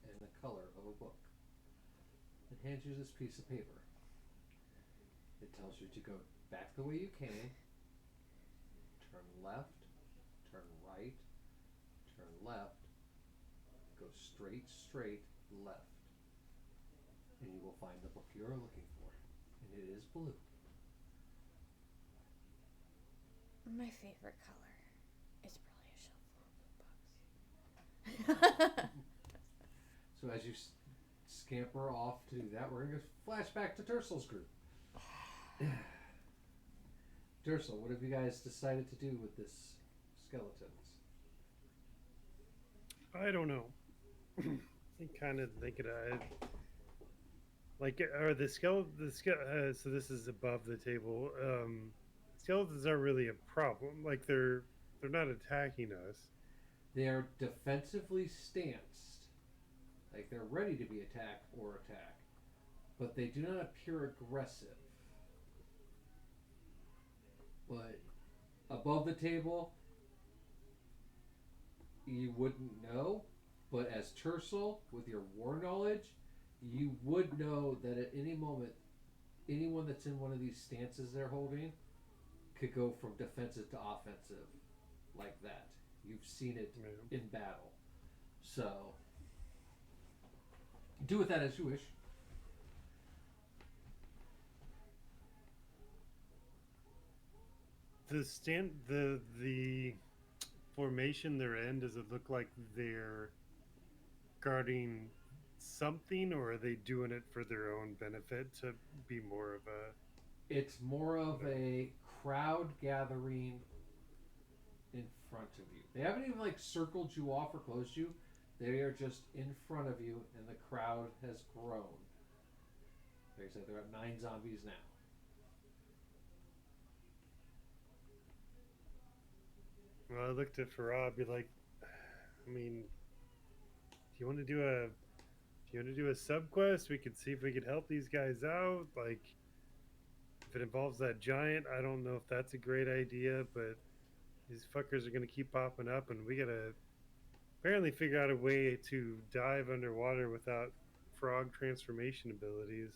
in the color of a book, and hands you this piece of paper. It tells you to go back the way you came, turn left, turn right, turn left, go straight, left, and you will find the book you're looking for, and it is blue. My favorite color. It's probably a shelf full of blue books. So as you scamper off to do that, we're going to flash back to Tursel's group. Tursel, what have you guys decided to do with this skeletons? I don't know. I'm kind of thinking like, are the so this is above the table. Skeletons aren't really a problem. Like they're not attacking us. They are defensively stanced, like they're ready to be attacked or attack, but they do not appear aggressive. But above the table, you wouldn't know, but as Tursel, with your war knowledge, you would know that at any moment, anyone that's in one of these stances they're holding could go from defensive to offensive like that. You've seen it in battle. So, do with that as you wish. The formation they're in, does it look like they're guarding something, or are they doing it for their own benefit to be more of a... It's more of a crowd gathering in front of you. They haven't even like circled you off or closed you. They are just in front of you, and the crowd has grown. Like I said, they're at 9 zombies now. Well, I looked at Farah, be like, I mean, do you want to do a subquest? We could see if we could help these guys out. Like, if it involves that giant, I don't know if that's a great idea, but these fuckers are gonna keep popping up, and we gotta apparently figure out a way to dive underwater without frog transformation abilities.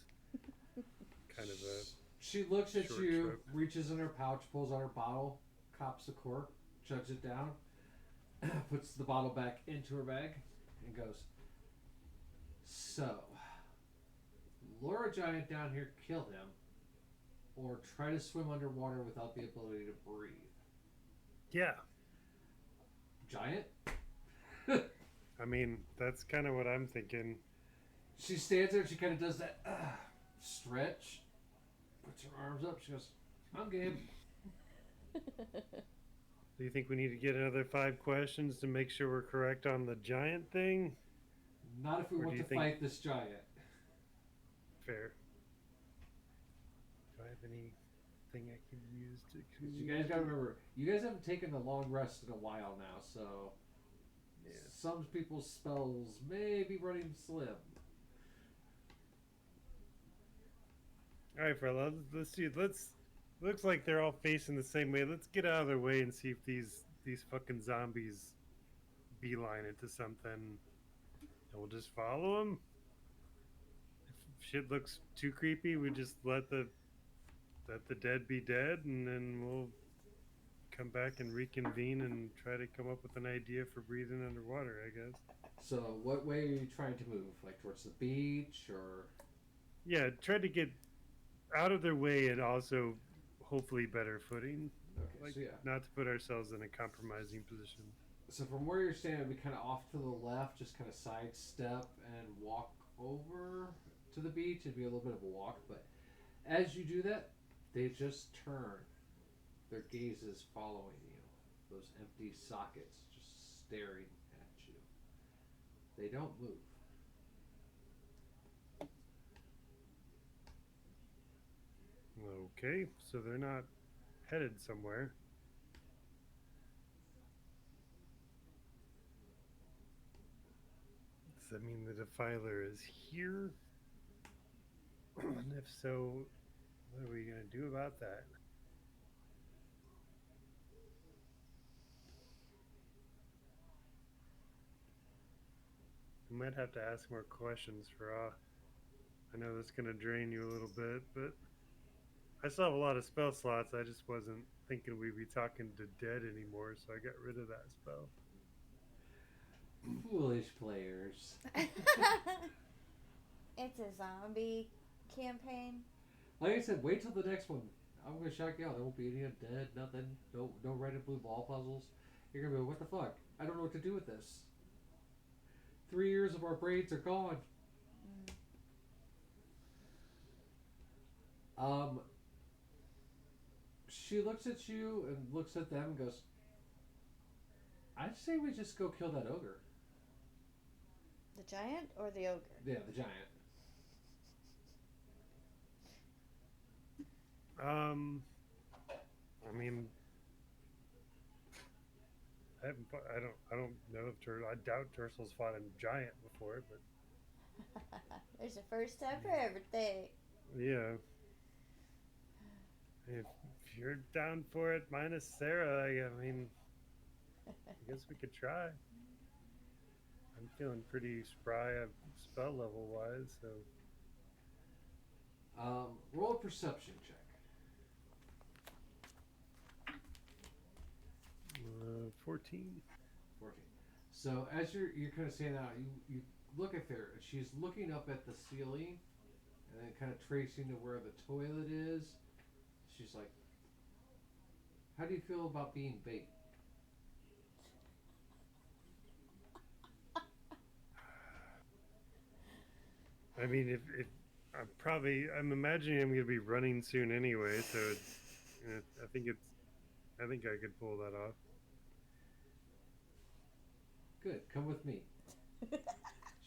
Kind of a... She looks at short you, trip. reaches in her pouch, pulls out her bottle, cops a cork, chugs it down, puts the bottle back into her bag, and goes, "So, lure a giant down here, kill him, or try to swim underwater without the ability to breathe." Yeah. Giant? I mean, that's kind of what I'm thinking. She stands there, she kind of does that stretch, puts her arms up, she goes, "I'm game." Do you think we need to get another 5 questions to make sure we're correct on the giant thing? Not if we Or want do to you think- fight this giant. Fair. Do I have anything I can use to You guys gotta remember, you guys haven't taken a long rest in a while now, so Yeah. some people's spells may be running slim. Alright, fella, let's see. Looks like they're all facing the same way. Let's get out of their way and see if these fucking zombies beeline into something, and we'll just follow them. shit looks too creepy, we just let the dead be dead, and then we'll come back and reconvene and try to come up with an idea for breathing underwater, I guess. So, what way are you trying to move? Like towards the beach, or Yeah, try to get out of their way and also hopefully better footing. okay? Like, So yeah. not to put ourselves in a compromising position. So from where you're standing, we kind of off to the left, just kind of sidestep and walk over to the beach. It'd be a little bit of a walk, but as you do that, they just turn. Their gazes following you. Those empty sockets just staring at you. They don't move. Okay, so they're not headed somewhere. Does that mean the defiler is here? And if so, what are we going to do about that? We might have to ask more questions for I know that's going to drain you a little bit, but I still have a lot of spell slots. I just wasn't thinking we'd be talking to dead anymore, so I got rid of that spell. Foolish players. It's a zombie campaign. Like I said, wait till the next one. I'm gonna shock you out. There won't be any undead, nothing. No red and blue ball puzzles. You're gonna be like, what the fuck? I don't know what to do with this. 3 years of our brains are gone. She looks at you and looks at them and goes, I'd say we just go kill that ogre. The giant or the ogre? Yeah, the giant. I mean, I don't know if I doubt Tursel's fought a giant before, but There's a first time for everything. yeah. If you're down for it, minus Sarah, I mean, I guess we could try. I'm feeling pretty spry spell level wise, so. Roll a perception check. 14. 14. So as you're kind of saying that, you look at her, and she's looking up at the ceiling, and then kind of tracing to where the toilet is. She's like, "How do you feel about being bait?" I mean, if I'm imagining I'm going to be running soon anyway, so I think I could pull that off. Good. Come with me.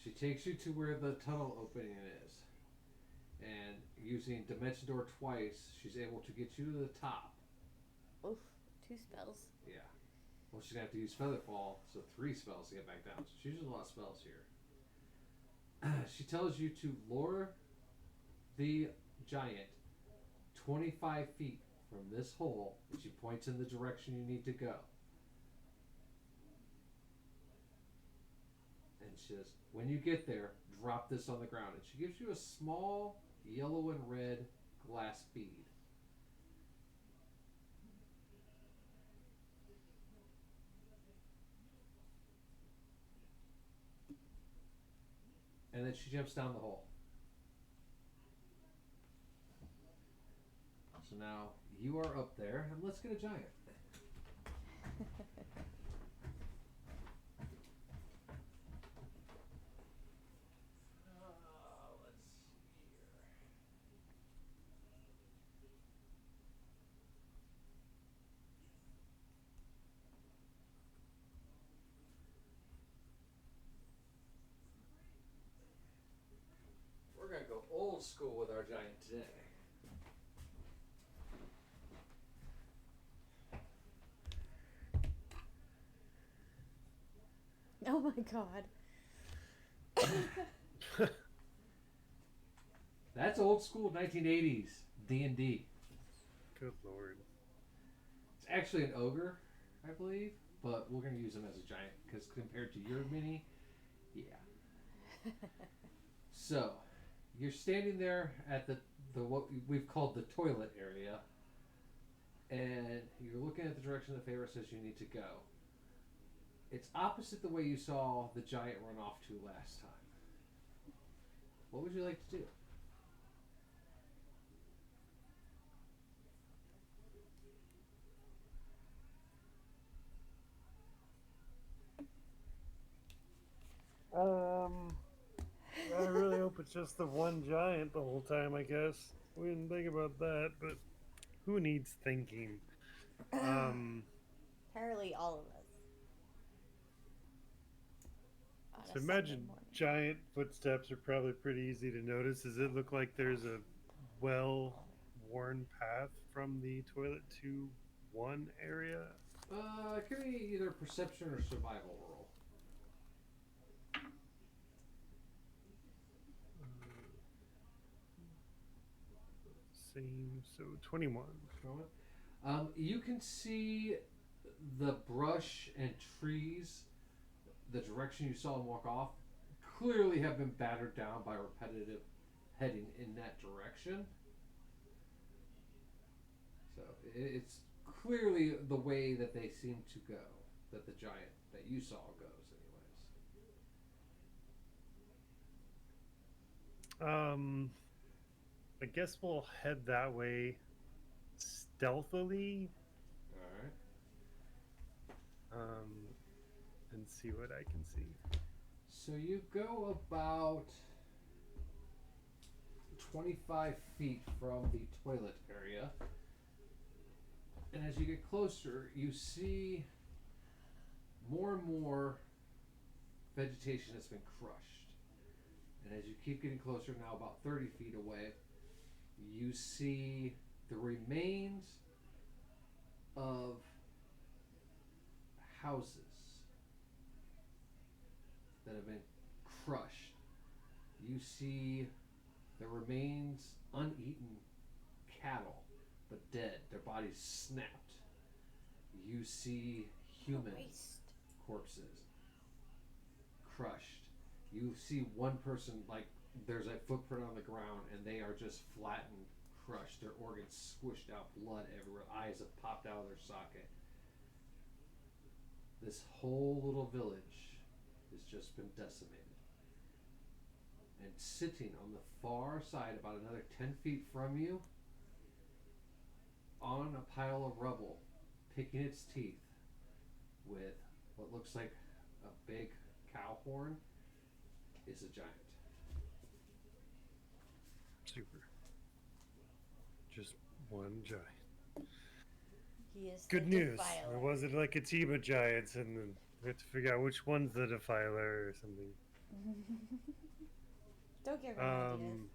She takes you to where the tunnel opening is, and using Dimension Door twice, she's able to get you to the top. Oof, 2 spells. Yeah. Well, she's gonna have to use Featherfall, so 3 spells to get back down. So she's using a lot of spells here. She tells you to lure the giant 25 feet from this hole, and she points in the direction you need to go. And she says, when you get there, drop this on the ground. And she gives you a small yellow and red glass bead. And then she jumps down the hole. So now you are up there, and let's get a giant. Let's see here. We're gonna go old school with our giant today. Oh my god. That's old school 1980s D&D. Good lord. It's actually an ogre, I believe, but we're going to use him as a giant because compared to your mini, yeah. So, you're standing there at the what we've called the toilet area, and you're looking at the direction the favor says you need to go. It's opposite the way you saw the giant run off to last time. What would you like to do? I really hope it's just the one giant the whole time. I guess we didn't think about that, but who needs thinking? Um, Apparently, all of us. On a so Sunday imagine morning. giant footsteps are probably pretty easy to notice. Does it look like there's a well-worn path from the toilet to one area? Give me either perception or survival roll. Same. So 21. You can see the brush and trees, the direction you saw him walk off, clearly have been battered down by repetitive heading in that direction. So it's clearly the way that they seem to go, that the giant that you saw goes, anyways. I guess we'll head that way stealthily, Alright. and see what I can see. So you go about 25 feet from the toilet area. And as you get closer, you see more and more vegetation has been crushed. And as you keep getting closer, now about 30 feet away, you see the remains of houses that have been crushed. You see the remains uneaten cattle, but dead, their bodies snapped. You see human Waste. corpses crushed. You see one person, like, there's a footprint on the ground, and they are just flattened, crushed, their organs squished out, blood everywhere, eyes have popped out of their socket. This whole little village has just been decimated. And sitting on the far side, about another 10 feet from you, on a pile of rubble, picking its teeth with what looks like a big cow horn, is a giant. Super. Just one giant. He is Good the news. defiler. Or was it like a team of giants, and then we have to figure out which one's the defiler or something? Don't give him ideas.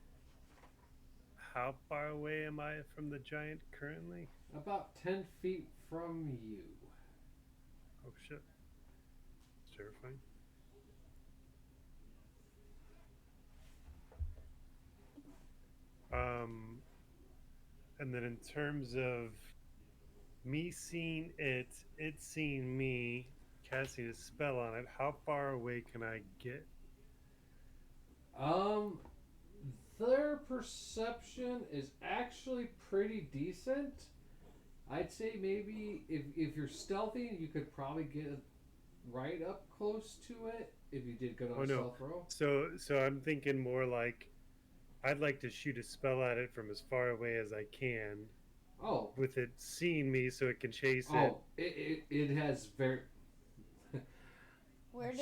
How far away am I from the giant currently? About 10 feet from you. Oh shit. It's terrifying. And then in terms of me seeing it seeing me, casting a spell on it, how far away can I get? Their perception is actually pretty decent. I'd say maybe if you're stealthy, you could probably get right up close to it if you did go on a stealth roll. So I'm thinking more like I'd like to shoot a spell at it from as far away as I can. Oh. With it seeing me so it can chase it. Oh, it has very...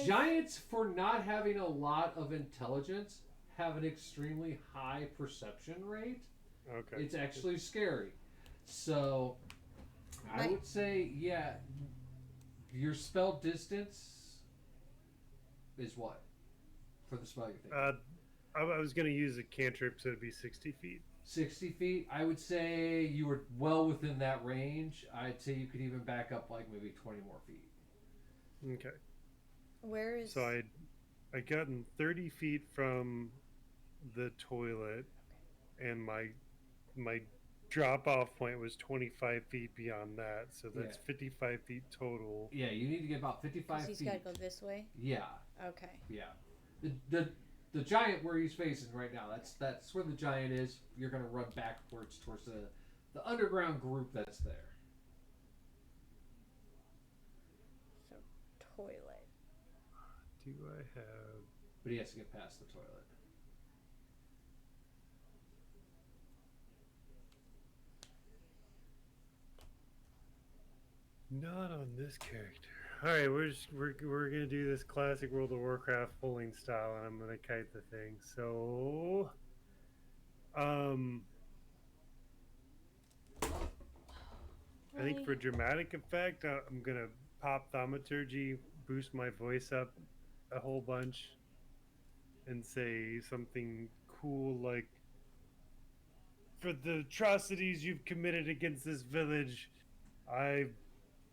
Giants, for not having a lot of intelligence, have an extremely high perception rate. Okay. It's actually scary. So, I would say, yeah, your spell distance is what? For the spell you're thinking? I was going to use a cantrip, so it'd be 60 feet. 60 feet? I would say you were well within that range. I'd say you could even back up like maybe 20 more feet. Okay. Where is... So I gotten 30 feet from the toilet, and my drop-off point was 25 feet beyond that, so that's 55 feet total. Yeah, you need to get about 55 feet. He's got to go this way? Yeah. Okay. Yeah. the giant where he's facing right now. That's where the giant is. You're gonna run backwards towards the underground group that's there. So, toilet. Do I have? But he has to get past the toilet. Not on this character. All right, we're gonna do this classic World of Warcraft pulling style, and I'm gonna kite the thing. So, I think for dramatic effect, I'm gonna pop thaumaturgy, boost my voice up a whole bunch, and say something cool like, "For the atrocities you've committed against this village, I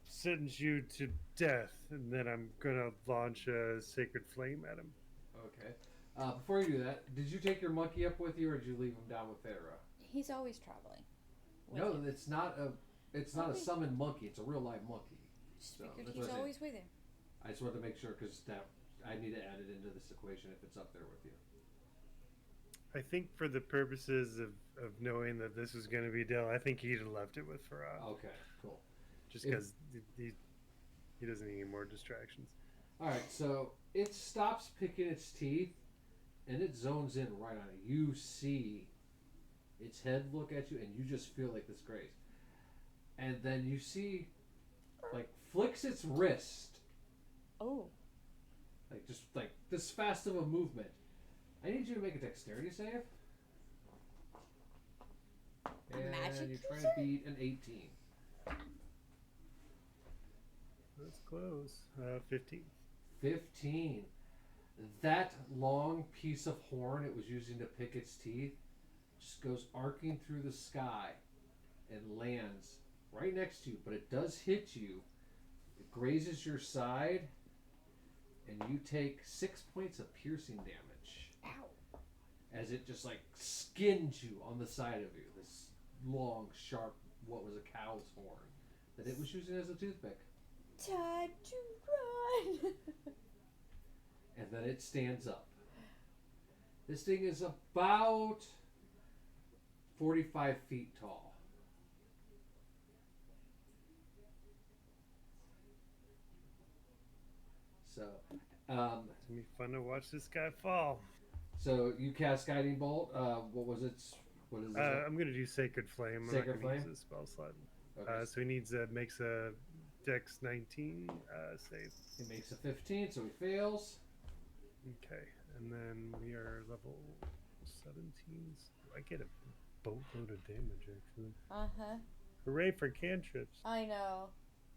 sentence you to death," and then I'm gonna launch a sacred flame at him. Okay. Before you do that, did you take your monkey up with you, or did you leave him down with Thera? He's always traveling. with No, him. it's not a. It's not a Okay. summoned monkey. It's a real live monkey. Just So, figured that's he's what I said. always with him. I just wanted to make sure because that I need to add it into this equation if it's up there with you. I think for the purposes of knowing that this was going to be Dell, I think he'd have left it with Farah. Okay, cool. Just If- because he doesn't need any more distractions. All right, so it stops picking its teeth, and it zones in right on it. You see its head look at you, and you just feel like this grace. And then you see, like, flicks its wrist, Oh. like just like this fast of a movement. I need you to make a dexterity save. And Magic you're trying user? to beat an 18. That's close. 15. 15. That long piece of horn it was using to pick its teeth just goes arcing through the sky and lands right next to you, but it does hit you. It grazes your side, and you take 6 points of piercing damage Ow. as it just like skins you on the side of you. This long, sharp, what was a cow's horn that it was using as a toothpick. Time to run. And then it stands up. This thing is about 45 feet tall. So, It's going to be fun to watch this guy fall. so you cast Guiding Bolt. What was it? What is it? I'm going to do Sacred Flame. Sacred I'm not going to Flame? use a spell slot. Okay. So he makes a Dex 19 save. He makes a 15, so he fails. Okay, and then we are level 17. I get a boatload of damage, actually. Uh-huh. Hooray for cantrips. I know.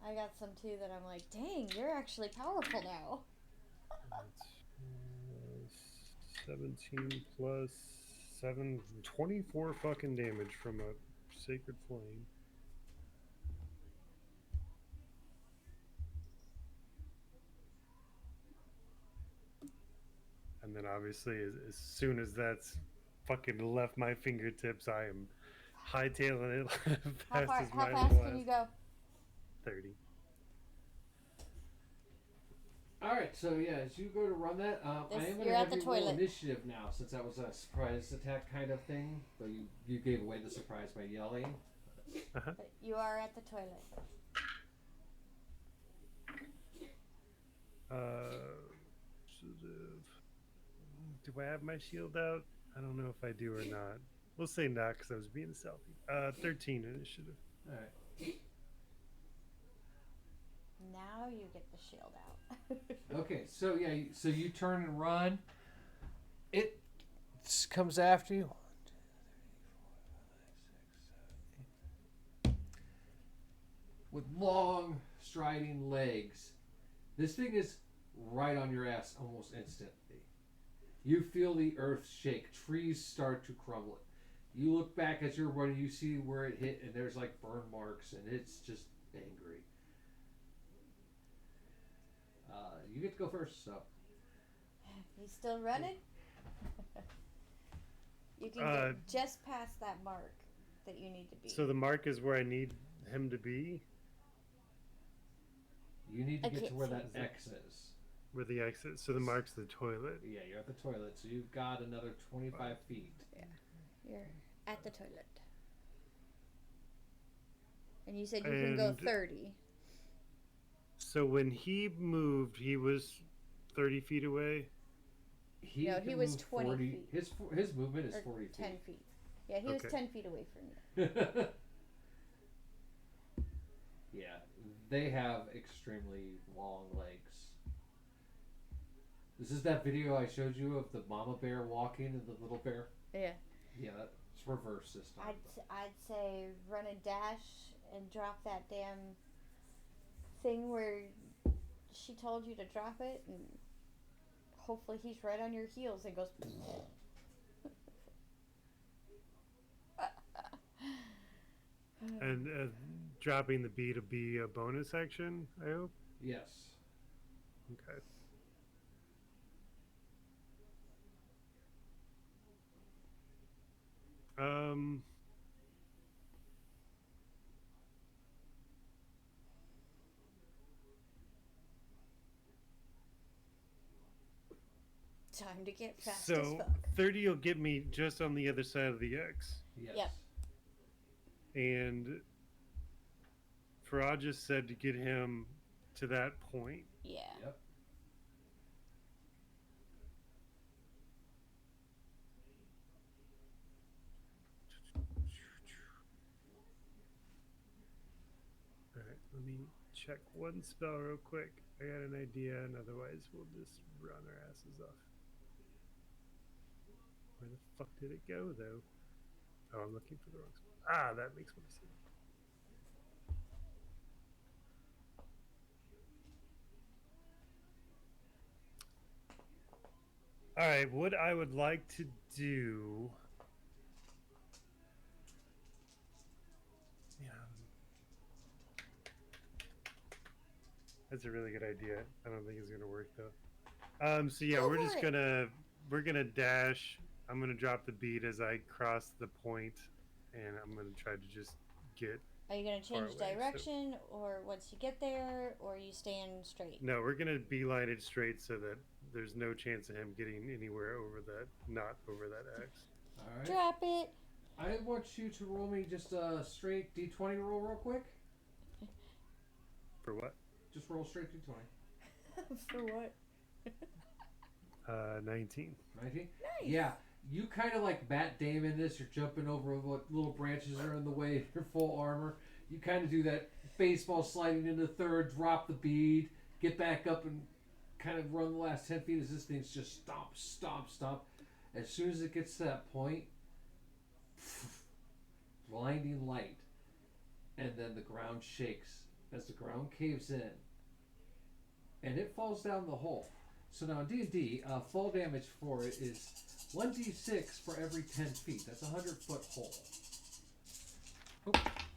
I got some too that I'm like, dang, you're actually powerful now. That's 17 plus 7, 24 fucking damage from a Sacred Flame. And then obviously, as soon as that's fucking left my fingertips, I am hightailing it How fast as fast my can you go? 30. All right, so yeah, as you go to run that, I am going You're to at have the you roll toilet. initiative now, since that was a surprise attack kind of thing. But you gave away the surprise by yelling. But you are at the toilet. Do I have my shield out? I don't know if I do or not. We'll say not because I was being stealthy. 13 initiative. All right. Now you get the shield out. Okay, so yeah, so you turn and run. It comes after you. 1, 2, 3, 4, 5, 6, 7, 8. With long, striding legs. This thing is right on your ass almost instantly. You feel the earth shake. Trees start to crumble. You look back as you're running. You see where it hit, and there's like burn marks, and it's just angry. You get to go first, so. You still running? You can get just past that mark that you need to be. So the mark is where I need him to be. You need to I get to can't where see. that X is. Where the exit, so the mark's the toilet. Yeah, you're at the toilet, so you've got another 25 feet. You're at the toilet. And you said you can go And- 30. So when he moved, he was 30 feet away. No, he can was move 20 40 feet. His movement is Or 40 10 feet. feet. Yeah, he was Okay. 10 feet away from you. Yeah, they have extremely long legs. This is that video I showed you of the mama bear walking and the little bear. Yeah. Yeah, that's reverse system. I'd say run a dash and drop that damn thing where she told you to drop it, and hopefully he's right on your heels and goes. And dropping the B to be a bonus action, I hope. Yes. Okay. Um. Time to get fast as So fuck. 30 will get me just on the other side of the X. Yes. Yep. And Farah just said to get him to that point. Yeah. Yep. Alright, let me check one spell real quick. I got an idea, and otherwise we'll just run our asses off. Where the fuck did it go, though? Oh, I'm looking for the wrong spell. Ah, that makes more sense. Alright, what I would like to do. Yeah. That's a really good idea. I don't think it's gonna work though. So yeah, Go we're for just it. we're gonna dash. I'm gonna drop the beat as I cross the point, and I'm gonna try to just get. Are you gonna Far change away, so- direction, or once you get there, or are you staying straight? No, we're gonna beeline it straight so that there's no chance of him getting anywhere over that, not over that X. All right. Drop it. I want you to roll me just a straight D20 roll real quick. For what? Just roll straight D20. For what? 19. 19? Nice. Yeah. You kind of like Matt Damon this. You're jumping over what little branches are in the way of your full armor. You kind of do that baseball sliding into third, drop the bead, get back up and kind of run the last 10 feet as this thing's just stomp, stomp, stomp. As soon as it gets to that point, blinding light. And then the ground shakes as the ground caves in. And it falls down the hole. So now in D&D, fall damage for it is 1d6 for every 10 feet. That's a 100-foot hole.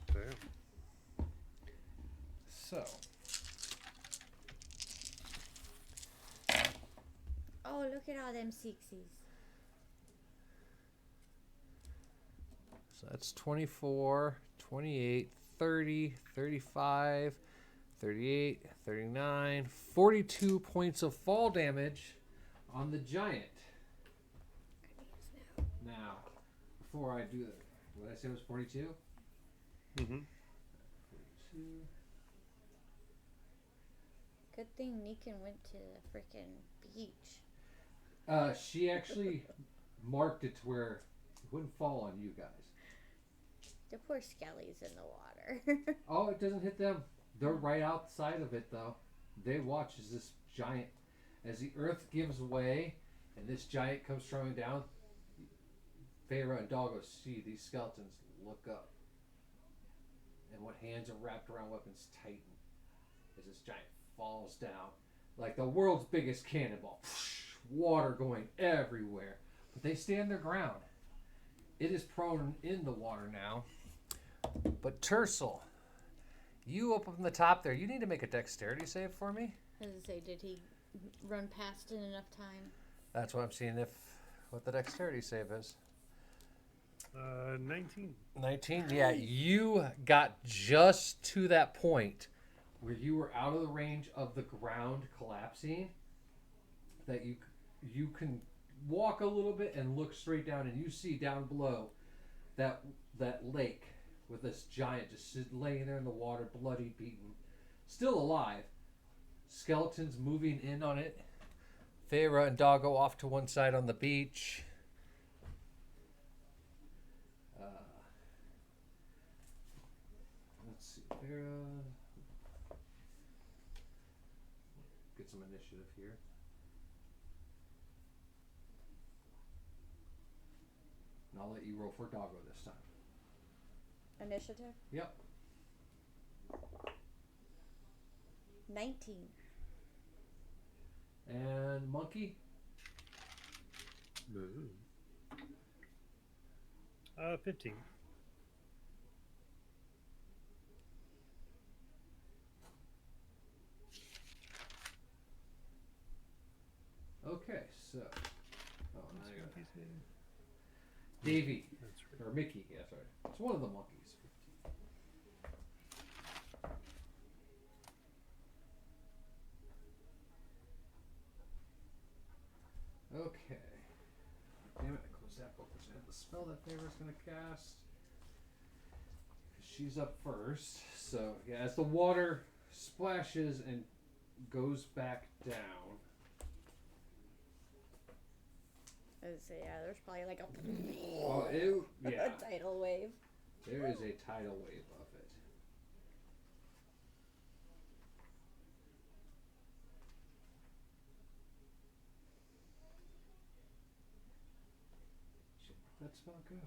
Damn. So, Oh, look at all them sixies. so that's 24, 28, 30, 35, 38, 39, 42 points of fall damage on the giant. Now, before I do that, what did I say was 42? Mm-hmm. 42. Good thing Neekin went to the freaking beach. She actually marked it to where it wouldn't fall on you guys. The poor Skelly's in the water. Oh, it doesn't hit them. They're right outside of it, though. They watch as this giant, as the earth gives way, and this giant comes throwing down. Feyre and Doggo see these skeletons look up, and what hands are wrapped around weapons tighten as this giant falls down like the world's biggest cannonball. Water going everywhere, but they stand their ground. It is prone in the water now. But Tercel, you up on the top there, you need to make a dexterity save for me. I was gonna say, did he run past in enough time? That's what I'm seeing what the dexterity save is. 19. 19? Yeah, you got just to that point where you were out of the range of the ground collapsing, that you can walk a little bit and look straight down, and you see down below that lake with this giant just laying there in the water, bloody, beaten, still alive. Skeletons moving in on it. Feyre and Doggo off to one side on the beach. Let's see, Feyre. Get some initiative here. And I'll let you roll for Doggo this time. Initiative? Yep. 19. And Monkey? Ooh. 15. Okay, so. Oh, now What's you got Monkey's name? Davy. That's right. Or Mickey, yeah, sorry. It's one of the monkeys. Okay. Damn it, I closed that book, which I had the spell that Feyre's going to cast. She's up first. So, yeah, as the water splashes and goes back down. So yeah, there's probably like a Oh, yeah. a tidal wave. There is a tidal wave of it. Shit, where'd that spell go? That's right.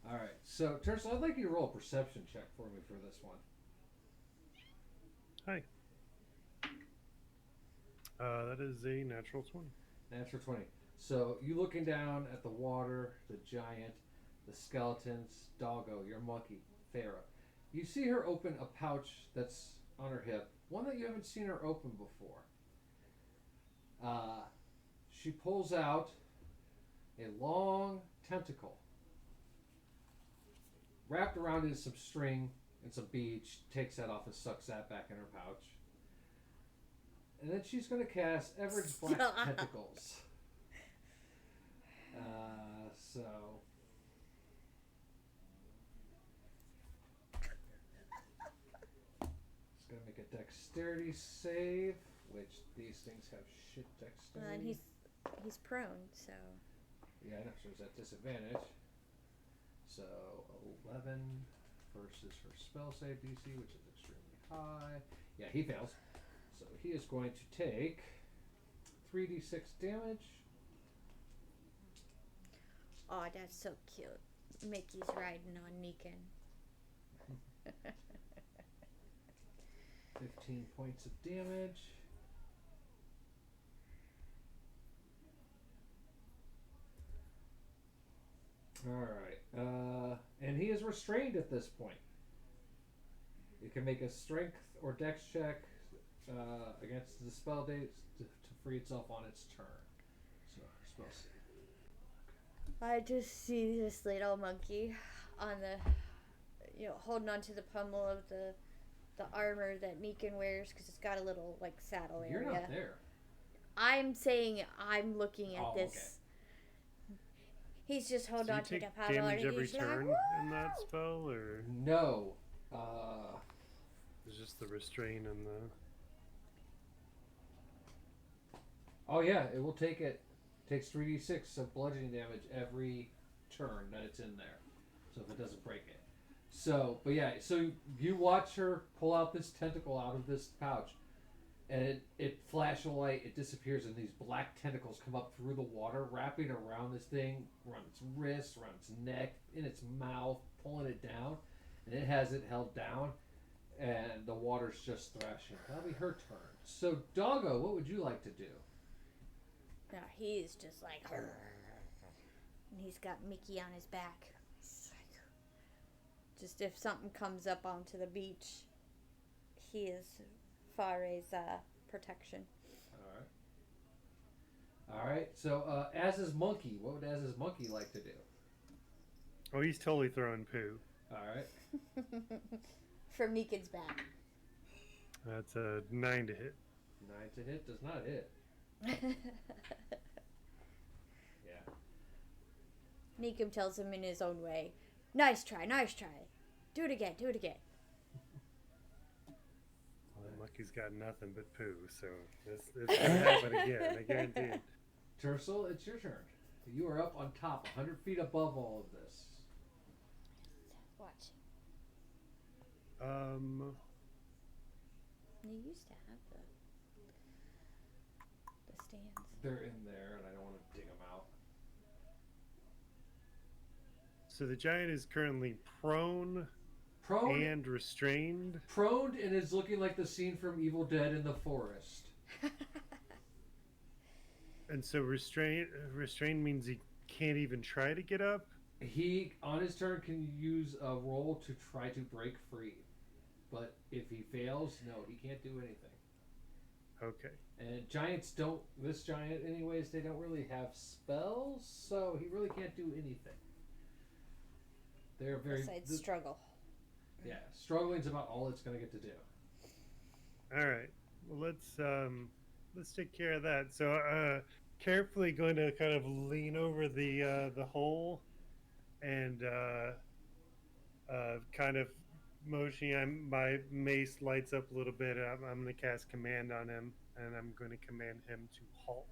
All right, so Tersa, I'd like you to roll a perception check for me for this one. Hi. That is a natural 20. Natural 20. So you looking down at the water, the giant, the skeletons, Doggo, your monkey, Feyre. You see her open a pouch that's on her hip, one that you haven't seen her open before. She pulls out a long tentacle. Wrapped around it is some string and some beads. She takes that off and sucks that back in her pouch. And then she's going to cast Everett's Black Tentacles. So... It's going to make a dexterity save, which these things have shit dexterity. And he's prone, so. Yeah, I know, so it's at disadvantage. So 11 versus her spell save DC, which is extremely high. Yeah, he fails. So he is going to take 3d6 damage. Oh, that's so cute. Mickey's riding on Neekin. 15 points of damage. Alright. And he is restrained at this point. You can make a strength or dex check against the spell dates to free itself on its turn. So, spell save. I just see this little monkey on the, holding onto the pommel of the armor that Neekin wears because it's got a little saddle area. You're not there. I'm saying I'm looking at this. Okay. He's just holding on to the take pommel damage and every he's turn like, in that spell, or No. it's just the restrain and the... Oh yeah, it will take it. Takes 3d6 of bludgeoning damage every turn that it's in there. So if it doesn't break it. So, but yeah, so you watch her pull out this tentacle out of this pouch, and it flash a light, it disappears, and these black tentacles come up through the water, wrapping around this thing, around its wrist, around its neck, in its mouth, pulling it down, and it has it held down, and the water's just thrashing. That'll be her turn. So, Doggo, what would you like to do? no, he's just like, And he's got Mickey on his back. Just if something comes up onto the beach, he is Fare's protection. All right. So Az's monkey. What would Az's monkey like to do? Oh, he's totally throwing poo. All right. From Meekin's back. That's a 9 to hit. 9 to hit does not hit. Yeah. Meekin tells him in his own way, nice try, nice try. Do it again, do it again. Well, that monkey's got nothing but poo, so it's going to happen again, I guarantee it. Tercel, it's your turn. You are up on top, 100 feet above all of this. Watch. They used to have the stands. They're in there, and I don't want to dig them out. So the giant is currently prone Prone and restrained. Prone and is looking like the scene from Evil Dead in the forest. And so restrained means he can't even try to get up? He, on his turn, can use a roll to try to break free. But if he fails, no, he can't do anything. Okay. And giants don't, this giant anyways, they don't really have spells, so he really can't do anything. They're very... Besides struggle. Yeah, struggling's about all it's going to get to do. All right. Well, let's take care of that. So, carefully going to kind of lean over the hole and kind of motioning. My mace lights up a little bit. I'm going to cast command on him, and I'm going to command him to halt.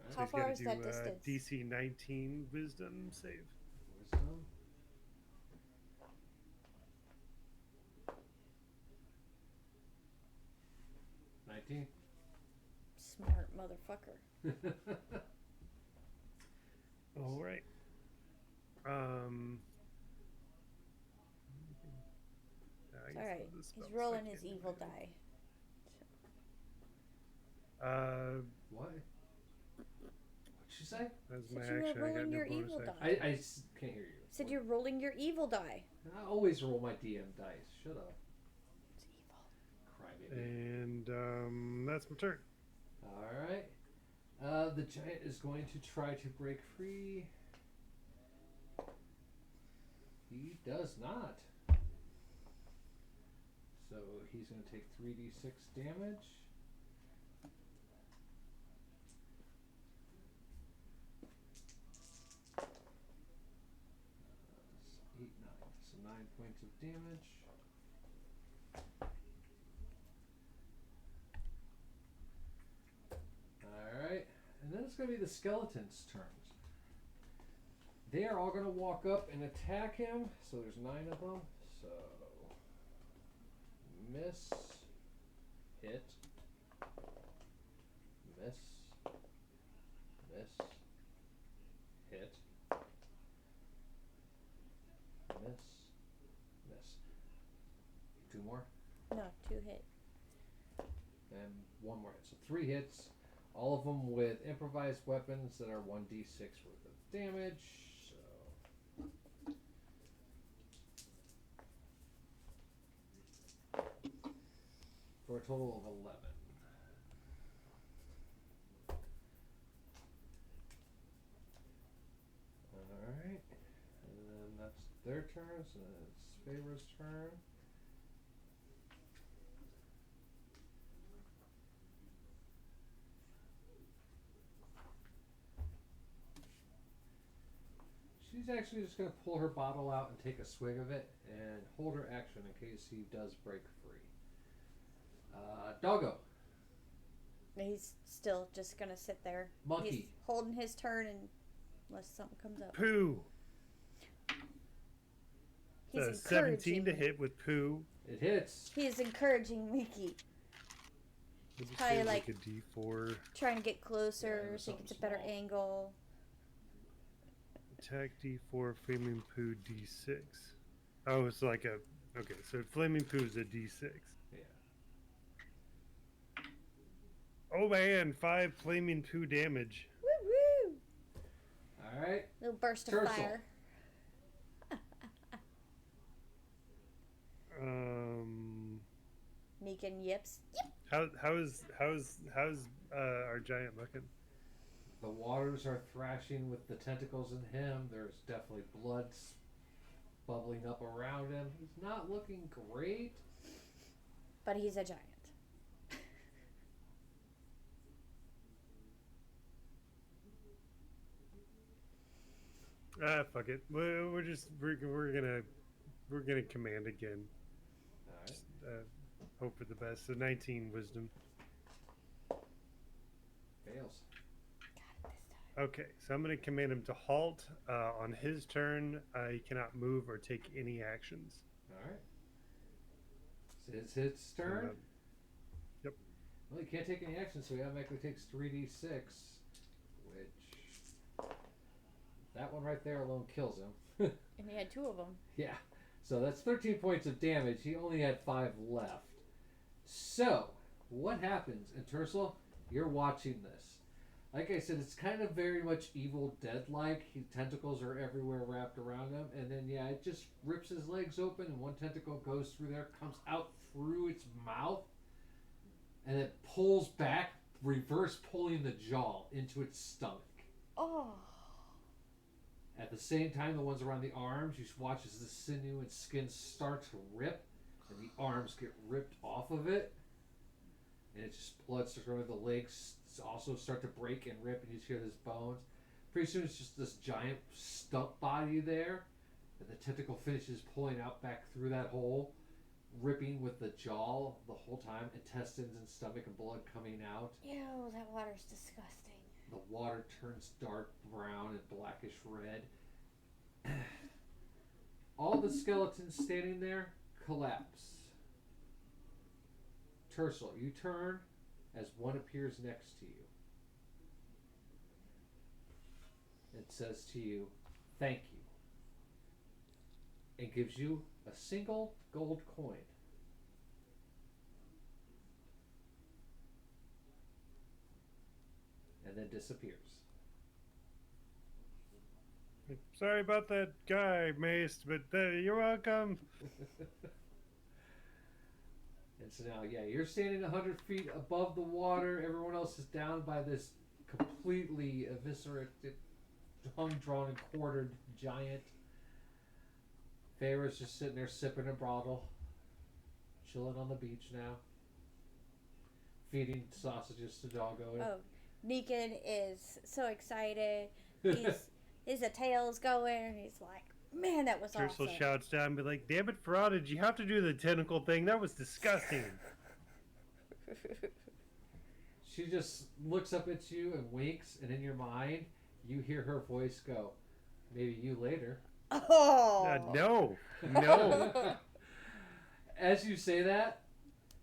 So How he's far gotta is that distance? DC 19 Wisdom save. Wisdom. Smart motherfucker. All right. It's alright. He's rolling his evil die. What? What'd she say? That's Said my you were action. I got rolling no your bonus evil action. die. Can't hear you. Said you're rolling your evil die. I always roll my DM dice. Shut up. It's evil. Crybaby. And that's my turn. Alright. The giant is going to try to break free. He does not. So he's going to take 3d6 damage. It's 8, 9. So 9 points of damage. Alright. And then it's going to be the skeleton's turns. They are all going to walk up and attack him. So there's 9 of them. So miss, hit, miss, miss, hit, miss, miss. 2 more No, 2 hit. and 1 more hit. So 3 hits. All of them with improvised weapons that are 1d6 worth of damage. For a total of 11. Alright. And then that's their turn, so then it's Favor's turn. She's actually just going to pull her bottle out and take a swig of it and hold her action in case he does break free. Doggo. He's still just gonna sit there. Monkey. He's holding his turn unless something comes up. Poo. He's So 17 to encouraging. hit with poo. It hits. He is encouraging Mickey. Would you probably say like- a D4 Trying to get closer Yeah, so he gets a something better small. angle. attack D4 flaming poo D6. Oh, it's like a okay. So flaming poo is a D6. Yeah. Oh man, 5 flaming poo damage. Woo woo! All right. Little burst of Turtle. fire. Negan yips. Yep. How's our giant looking? The waters are thrashing with the tentacles in him. There's definitely blood bubbling up around him. He's not looking great. But he's a giant. Fuck it. We're gonna command again. All right. Just, hope for the best. So 19 wisdom. Fails. Got it this time. Okay, so I'm gonna command him to halt. On his turn, he cannot move or take any actions. All right. It's his turn. Yep. Well, he can't take any action, so he automatically takes 3d6, which that one right there alone kills him. And he had 2 of them. Yeah. So that's 13 points of damage. He only had 5 left. So, what happens? And Tercel, you're watching this. Like I said, it's kind of very much Evil Dead-like. Tentacles are everywhere wrapped around him. And then, yeah, it just rips his legs open, and one tentacle goes through there, comes out through its mouth, and it pulls back, reverse pulling the jaw into its stomach. Oh. At the same time, the ones around the arms, you watch as the sinew and skin start to rip, and the arms get ripped off of it, and it's just blood starts running. The legs also start to break and rip, and you just hear this bones. Pretty soon, it's just this giant stump body there, and the tentacle finishes pulling out back through that hole, ripping with the jaw the whole time, intestines and stomach and blood coming out. Ew, that water's disgusting. The water turns dark brown and blackish red. All the skeletons standing there collapse. Tercel, you turn as one appears next to you. It says to you, "Thank you." It gives you a single gold coin. And then disappears. Sorry about that guy, Mace, but you're welcome. And so now, yeah, you're standing 100 feet above the water. Everyone else is down by this completely eviscerated, hung, drawn, and quartered giant. Feyre's just sitting there sipping a bottle, chilling on the beach now, feeding sausages to Doggo. Oh, Negan is so excited. His tail's going, and he's like, "Man, that was Tercel awesome." shouts down and be like, "Damn it, Farah, did you have to do the tentacle thing? That was disgusting." She just looks up at you and winks, and in your mind, you hear her voice go, "Maybe you later." Oh. No. As you say that,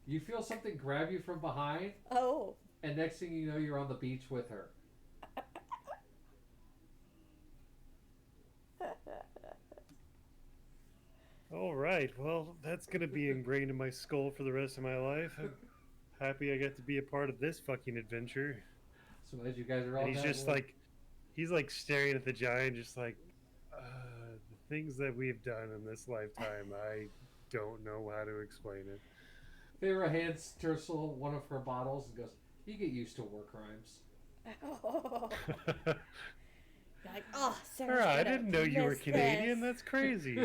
you feel something grab you from behind, Oh. and next thing you know, you're on the beach with her. All right. Well, that's going to be ingrained in my skull for the rest of my life. I'm happy I got to be a part of this fucking adventure. So as you guys are all And he's down just below- like, he's like staring at the giant, just like, the things that we've done in this lifetime, I don't know how to explain it. Feyre hands Tercel one of her bottles and goes, "You get used to war crimes." You're like, "Oh, Sarah's Farah, I gonna didn't know you were miss Canadian. this." That's crazy.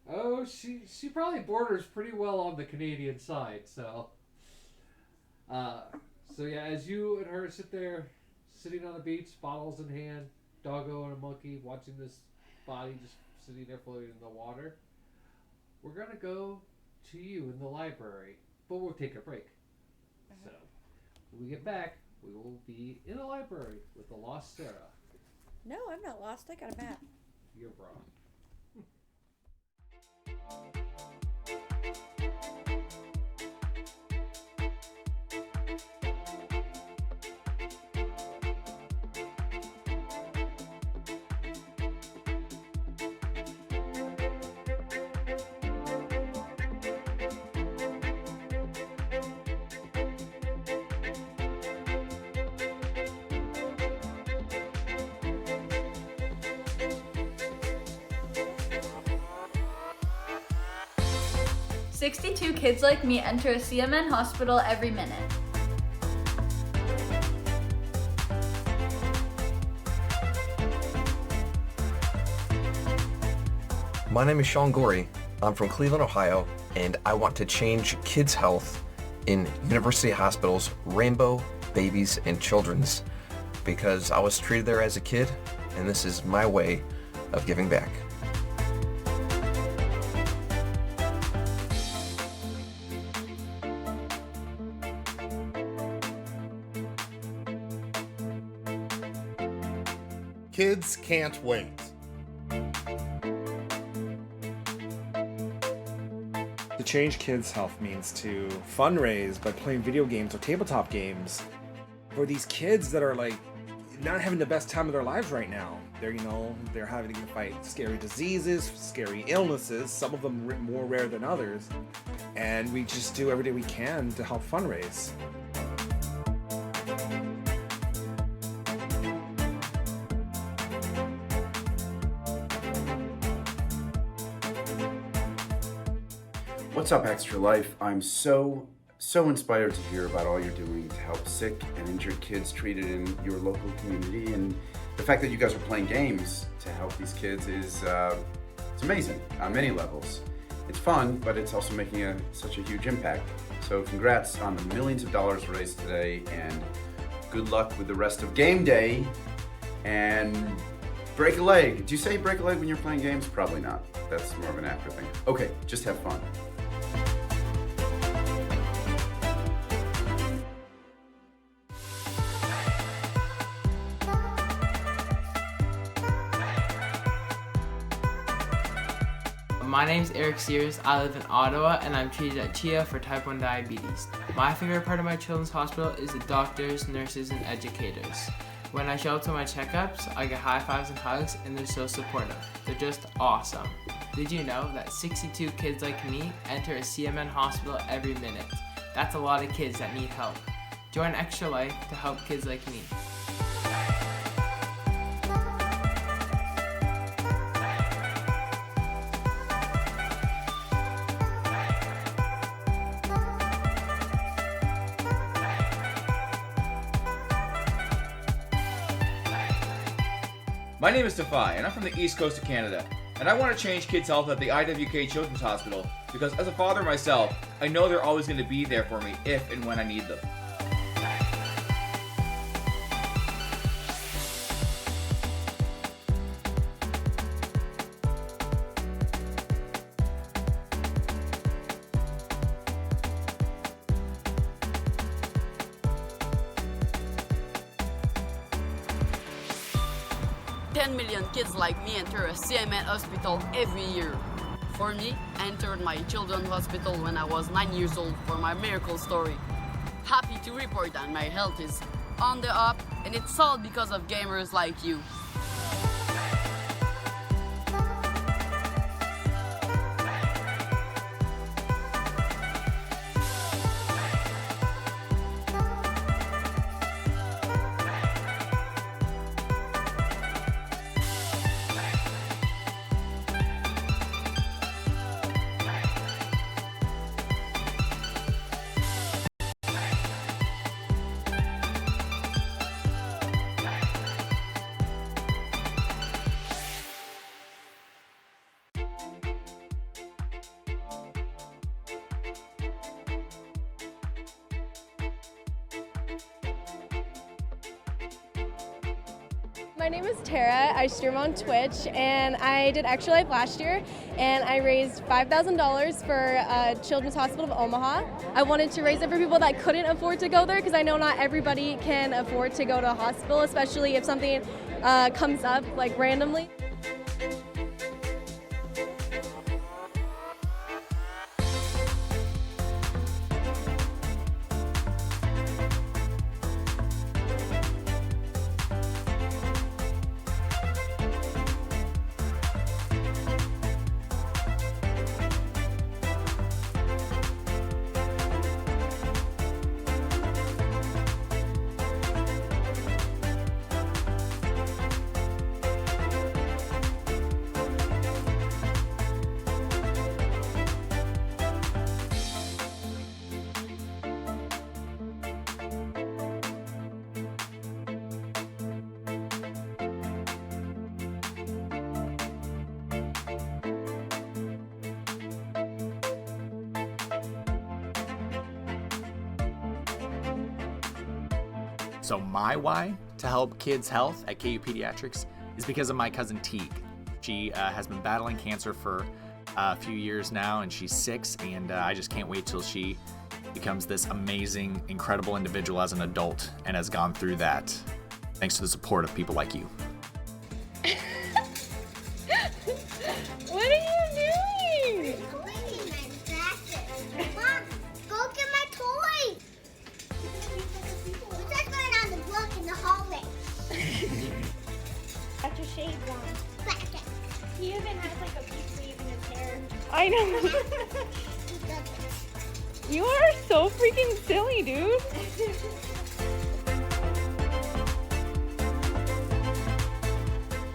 Oh, she probably borders pretty well on the Canadian side, so. So yeah, as you and her sit there, sitting on the beach, bottles in hand, Doggo and a monkey watching this body just sitting there floating in the water, we're gonna go to you in the library, but we'll take a break. So, when we get back, we will be in a library with the lost Sarah. No, I'm not lost. I got a map. You're wrong. 62 kids like me enter a CMN hospital every minute. My name is Sean Gorey. I'm from Cleveland, Ohio, and I want to change kids' health in University Hospital's Rainbow Babies and Children's because I was treated there as a kid, and this is my way of giving back. Kids can't wait. To change kids' health means to fundraise by playing video games or tabletop games for these kids that are like not having the best time of their lives right now. They're having to fight scary diseases, scary illnesses, some of them more rare than others, and we just do everything we can to help fundraise. What's up, Extra Life? I'm so inspired to hear about all you're doing to help sick and injured kids treated in your local community, and the fact that you guys are playing games to help these kids is it's amazing on many levels. It's fun, but it's also making such a huge impact. So congrats on the millions of dollars raised today, and good luck with the rest of game day. And break a leg. Do you say break a leg when you're playing games? Probably not. That's more of an after thing. Okay, just have fun. My name's Eric Sears. I live in Ottawa and I'm treated at CHIA for type 1 diabetes. My favorite part of my children's hospital is the doctors, nurses, and educators. When I show up to my checkups, I get high fives and hugs, and they're so supportive. They're just awesome. Did you know that 62 kids like me enter a CMN hospital every minute? That's a lot of kids that need help. Join Extra Life to help kids like me. My name is Defy, and I'm from the East Coast of Canada, and I want to change kids' health at the IWK Children's Hospital because as a father myself, I know they're always going to be there for me if and when I need them. Million kids like me enter a CMN hospital every year. For me, I entered my children's hospital when I was 9 years old for my miracle story. Happy to report that my health is on the up, and it's all because of gamers like you. My name is Tara. I stream on Twitch, and I did Extra Life last year, and I raised $5,000 for Children's Hospital of Omaha. I wanted to raise it for people that couldn't afford to go there, because I know not everybody can afford to go to a hospital, especially if something comes up like randomly. So my why to help kids' health at KU Pediatrics is because of my cousin Teague. She has been battling cancer for a few years now, and she's 6, and I just can't wait till she becomes this amazing, incredible individual as an adult and has gone through that thanks to the support of people like you. What are you doing? Mom, go get my toy. Who's just going on the block in the hallway? Got your shades on. He even has like a peach leaf in his hair. I know. You are so freaking silly, dude.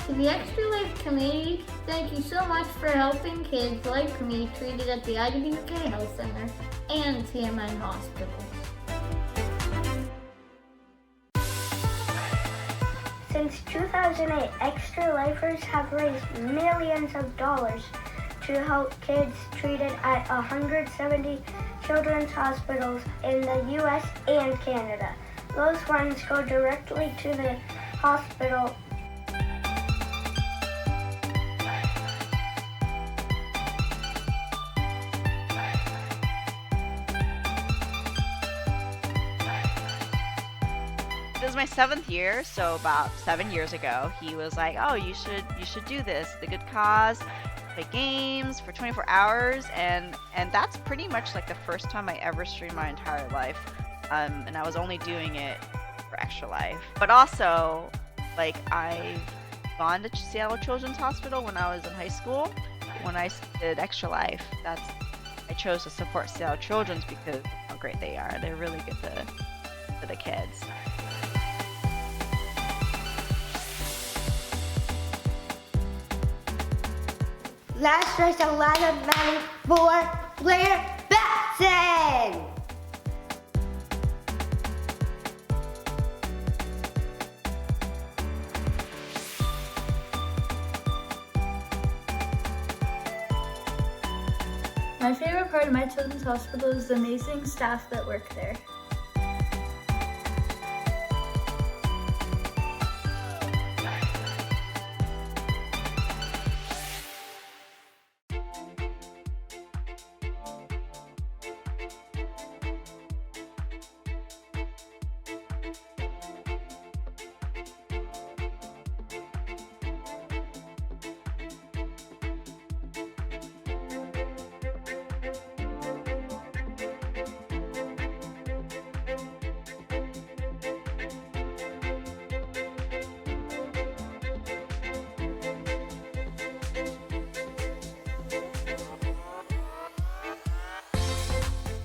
To the Extra Life community, thank you so much for helping kids like me treated at the IWK Health Center and CMN Hospitals. Since 2008, Extra Lifers have raised millions of dollars to help kids treated at 170 children's hospitals in the U.S. and Canada. Those funds go directly to the hospital. This is my 7th year, so about 7 years ago, he was like, "Oh, you should do this. The good cause, play games for 24 hours," and that's pretty much like the first time I ever streamed my entire life, and I was only doing it for Extra Life. But also, like, I've gone to Seattle Children's Hospital when I was in high school. When I did Extra Life, I chose to support Seattle Children's because of how great they are. They're really good for the kids. Let's raise a lot of money for Blair Batson! My favorite part of my children's hospital is the amazing staff that work there.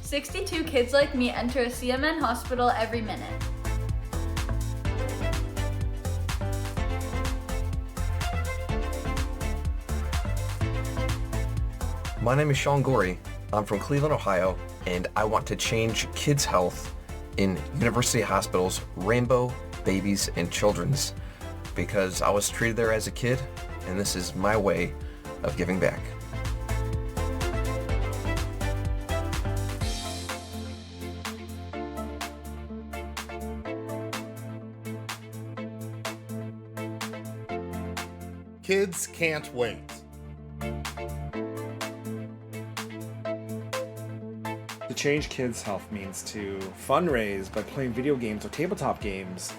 "62 kids like me enter a CMN hospital every minute." My name is Sean Gorey. I'm from Cleveland, Ohio, and I want to change kids' health in University Hospitals, Rainbow, Babies, and Children's, because I was treated there as a kid, and this is my way of giving back. Kids can't wait. To change kids' health means to fundraise by playing video games or tabletop games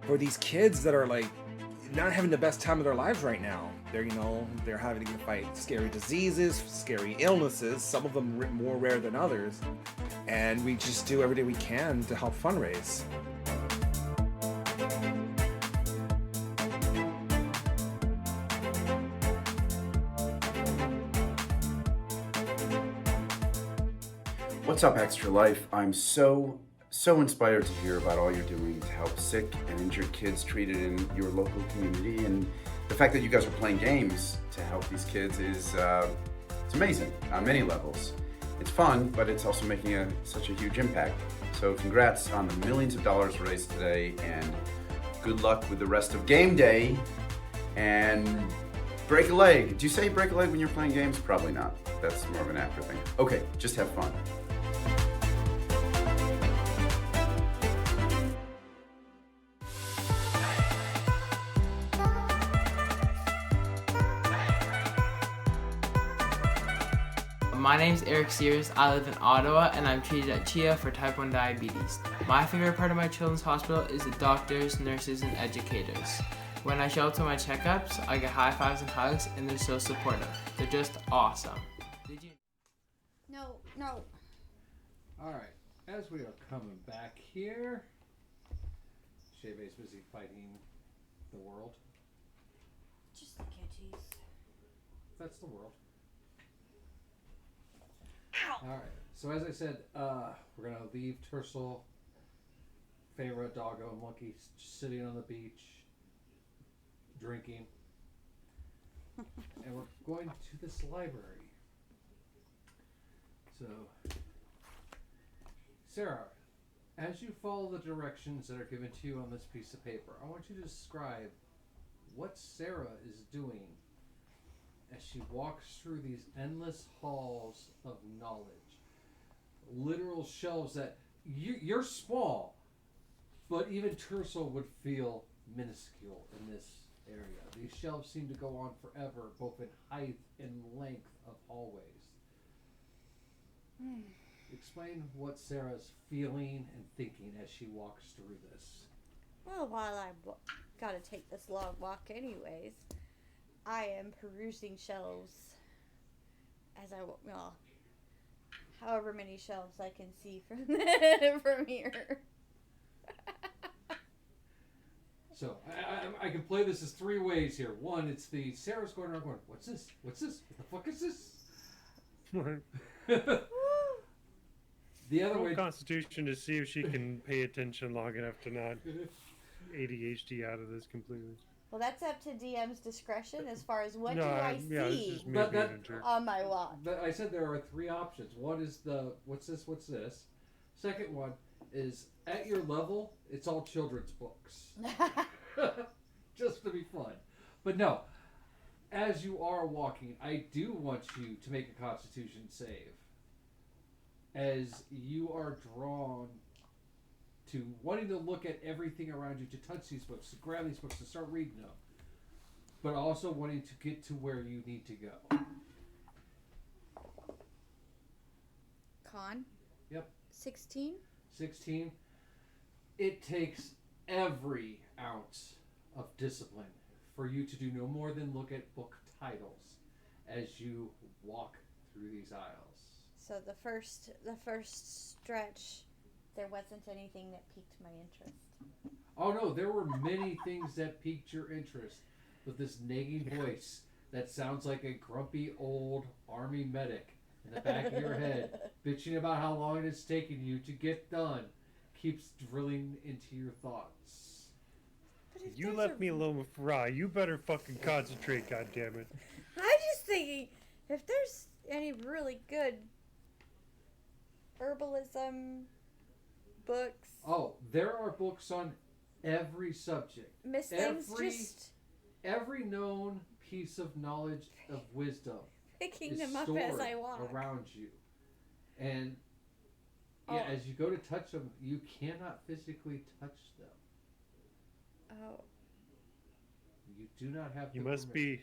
for these kids that are like not having the best time of their lives right now. They're having to fight scary diseases, scary illnesses, some of them more rare than others, and we just do everything we can to help fundraise. What's up, Extra Life? I'm so inspired to hear about all you're doing to help sick and injured kids treated in your local community, and the fact that you guys are playing games to help these kids is it's amazing on many levels. It's fun, but it's also making such a huge impact. So congrats on the millions of dollars raised today, and good luck with the rest of game day. And break a leg. Do you say break a leg when you're playing games? Probably not. That's more of an actor thing. Okay, just have fun. My name's Eric Sears. I live in Ottawa and I'm treated at CHIA for type 1 diabetes. My favorite part of my children's hospital is the doctors, nurses, and educators. When I show up to my checkups, I get high fives and hugs and they're so supportive. They're just awesome. Did you? No. Alright, as we are coming back here, Shebe's busy fighting the world. Just the kitties. That's the world. Alright, so as I said, we're going to leave Tercel, Feyre, Doggo, and Monkey sitting on the beach, drinking. And we're going to this library. So, Sarah, as you follow the directions that are given to you on this piece of paper, I want you to describe what Sarah is doing as she walks through these endless halls of knowledge. Literal shelves that you're small, but even Tercel would feel minuscule in this area. These shelves seem to go on forever, both in height and length of hallways. Explain what Sarah's feeling and thinking as she walks through this. Well, while I've got to take this long walk anyways, I am perusing shelves as however many shelves I can see from here. So I can play this as three ways here. One, it's the Sarah's going around going, "What's this? What's this? What the fuck is this?" The other way, Constitution to see if she can pay attention long enough to not ADHD out of this completely. Well, that's up to DM's discretion as far as what No, do I yeah, see this is maybe an inter- on my watch. but I said there are three options. One is the what's this? What's this? Second one is at your level, it's all children's books, just to be fun. But no, as you are walking, I do want you to make a Constitution save. As you are drawn to wanting to look at everything around you, to touch these books, to grab these books, to start reading them, but also wanting to get to where you need to go. Con? Yep. 16? 16. It takes every ounce of discipline for you to do no more than look at book titles as you walk through these aisles. So the first stretch, there wasn't anything that piqued my interest. Oh no, there were many things that piqued your interest, with this nagging voice that sounds like a grumpy old army medic in the back of your head, bitching about how long it's taking you to get done, keeps drilling into your thoughts. You left me alone with Ra. You better fucking concentrate, goddammit. I'm just thinking, if there's any really good herbalism books. Oh, there are books on every subject. Miss Things just every known piece of knowledge of wisdom picking is them up stored as I walk. around you. And as you go to touch them, you cannot physically touch them. Oh. You do not have You the must permission.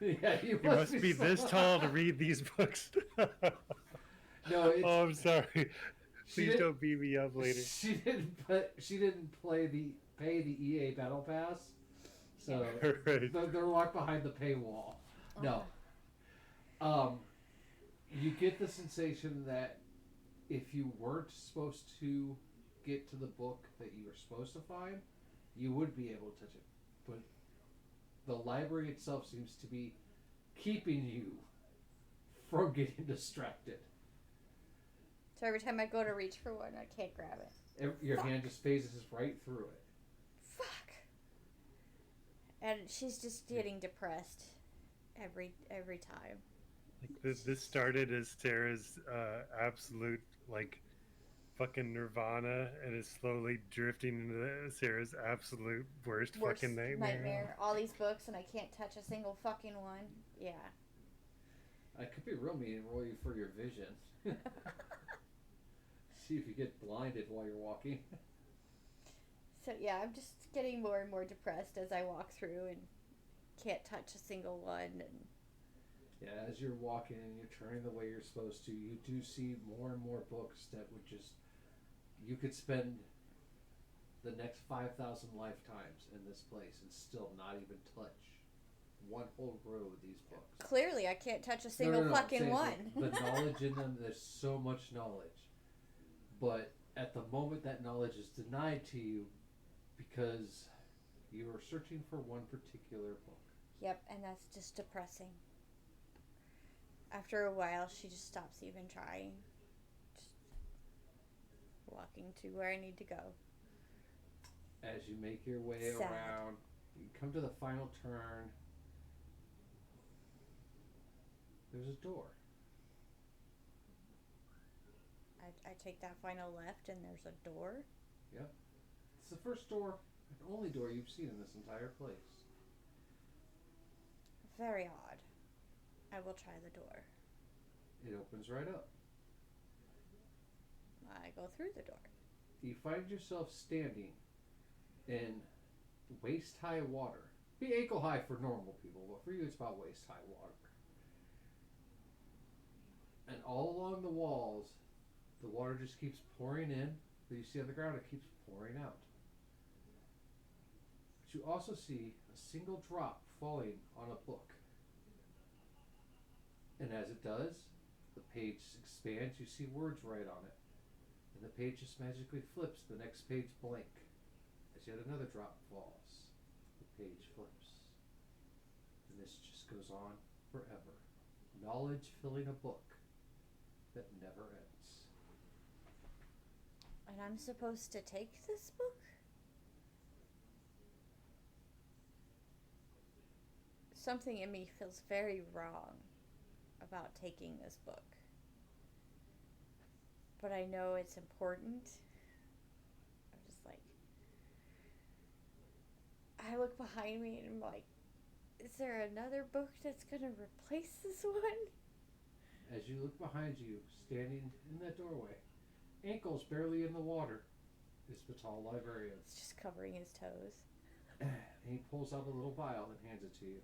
be. Yeah, you You must be this so- tall to read these books. No, it's, Oh, I'm sorry. She Please did- don't beat me up later. She didn't pay the EA Battle Pass, so Right. they're locked behind the paywall. No, you get the sensation that if you weren't supposed to get to the book that you were supposed to find, you would be able to touch it, but the library itself seems to be keeping you from getting distracted. So every time I go to reach for one, I can't grab it. Your hand just phases right through it. Fuck. And she's just getting depressed every time. Like this started as Sarah's absolute like fucking nirvana, and is slowly drifting into Sarah's absolute worst fucking nightmare. All these books, and I can't touch a single fucking one. Yeah. I could be real mean and roll you for your vision. See if you get blinded while you're walking. So yeah, I'm just getting more and more depressed as I walk through and can't touch a single one. And as you're walking and you're turning the way you're supposed to, you do see more and more books that would just, you could spend the next 5,000 lifetimes in this place and still not even touch one whole row of these books. Clearly, I can't touch a single No, fucking I'm saying one. The knowledge in them, there's so much knowledge. But at the moment that knowledge is denied to you because you are searching for one particular book. Yep, and that's just depressing. After a while, she just stops even trying. Just walking to where I need to go. As you make your way Sad. around, you come to the final turn. There's a door. I take that final left, and there's a door. Yep. It's the first door and only door you've seen in this entire place. Very odd. I will try the door. It opens right up. I go through the door. You find yourself standing in waist-high water. Be ankle-high for normal people, but for you it's about waist-high water. And all along the walls, the water just keeps pouring in, but you see on the ground it keeps pouring out. But you also see a single drop falling on a book. And as it does, the page expands, you see words right on it. And the page just magically flips, the next page blank. As yet another drop falls, the page flips. And this just goes on forever. Knowledge filling a book that never ends. And I'm supposed to take this book? Something in me feels very wrong about taking this book. But I know it's important. I'm just like, I look behind me and I'm like, is there another book that's gonna replace this one? As you look behind you, standing in that doorway, ankles barely in the water, is the tall librarian. It's just covering his toes. And he pulls out a little vial and hands it to you.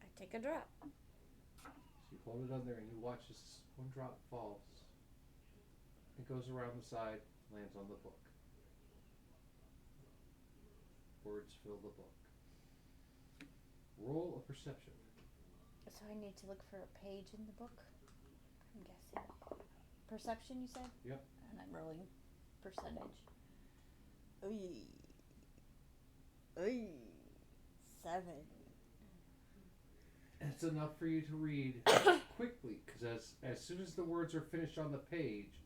I take a drop. So you hold it on there and you watch as one drop falls. It goes around the side, lands on the book. Words fill the book. Roll a perception. So I need to look for a page in the book? I'm guessing. Perception, you said? Yep. And I'm rolling percentage. Oy. Oy. 7. It's enough for you to read quickly, because as soon as the words are finished on the page,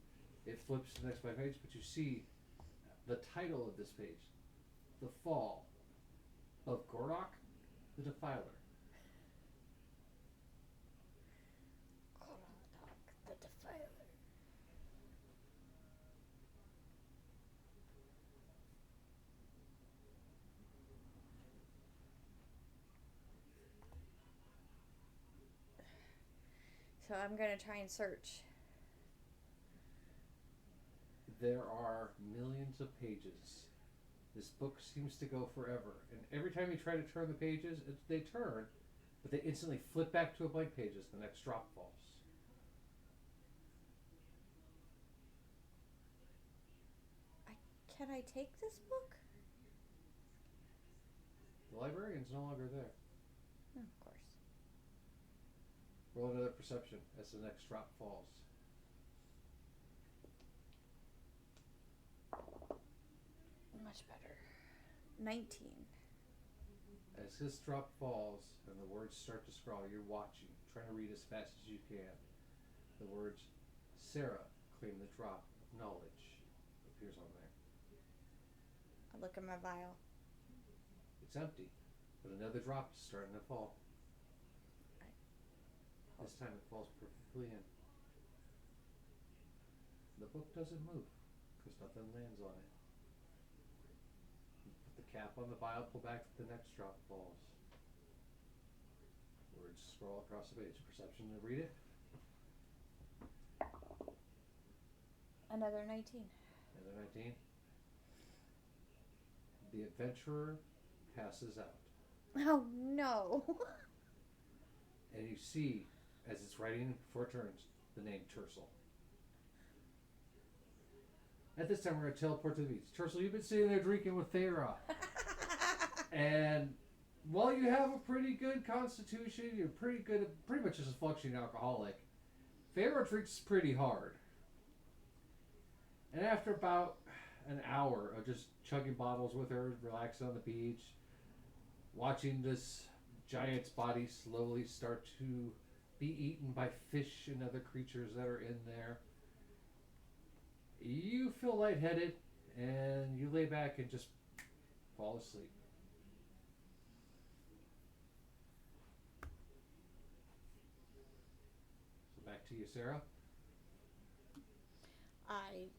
it flips to the next page, but you see the title of this page, The Fall of Gordok the Defiler. Gordok the Defiler. So I'm going to try and search. There are millions of pages. This book seems to go forever. And every time you try to turn the pages, they turn, but they instantly flip back to a blank page as the next drop falls. Can I take this book? The librarian's no longer there. Oh, of course. Roll another perception as the next drop falls. Much better. 19. As this drop falls and the words start to scroll, you're watching, trying to read as fast as you can. The words, Sarah claimed the drop of knowledge, appears on there. I look at my vial. It's empty, but another drop is starting to fall. This time it falls perfectly in. The book doesn't move, because nothing lands on it. You put the cap on the vial, pull back, the next drop falls. Words scroll across the page. Perception to read it. Another 19. Another 19. The adventurer passes out. Oh no. and you see, as it's writing before it turns, the name Tercel. At this time, we're going to teleport to the beach. Tercel, you've been sitting there drinking with Thera. And while you have a pretty good constitution, you're pretty much just a functioning alcoholic, Thera drinks pretty hard. And after about an hour of just chugging bottles with her, relaxing on the beach, watching this giant's body slowly start to be eaten by fish and other creatures that are in there, you feel lightheaded and you lay back and just fall asleep. So back to you, Sarah. I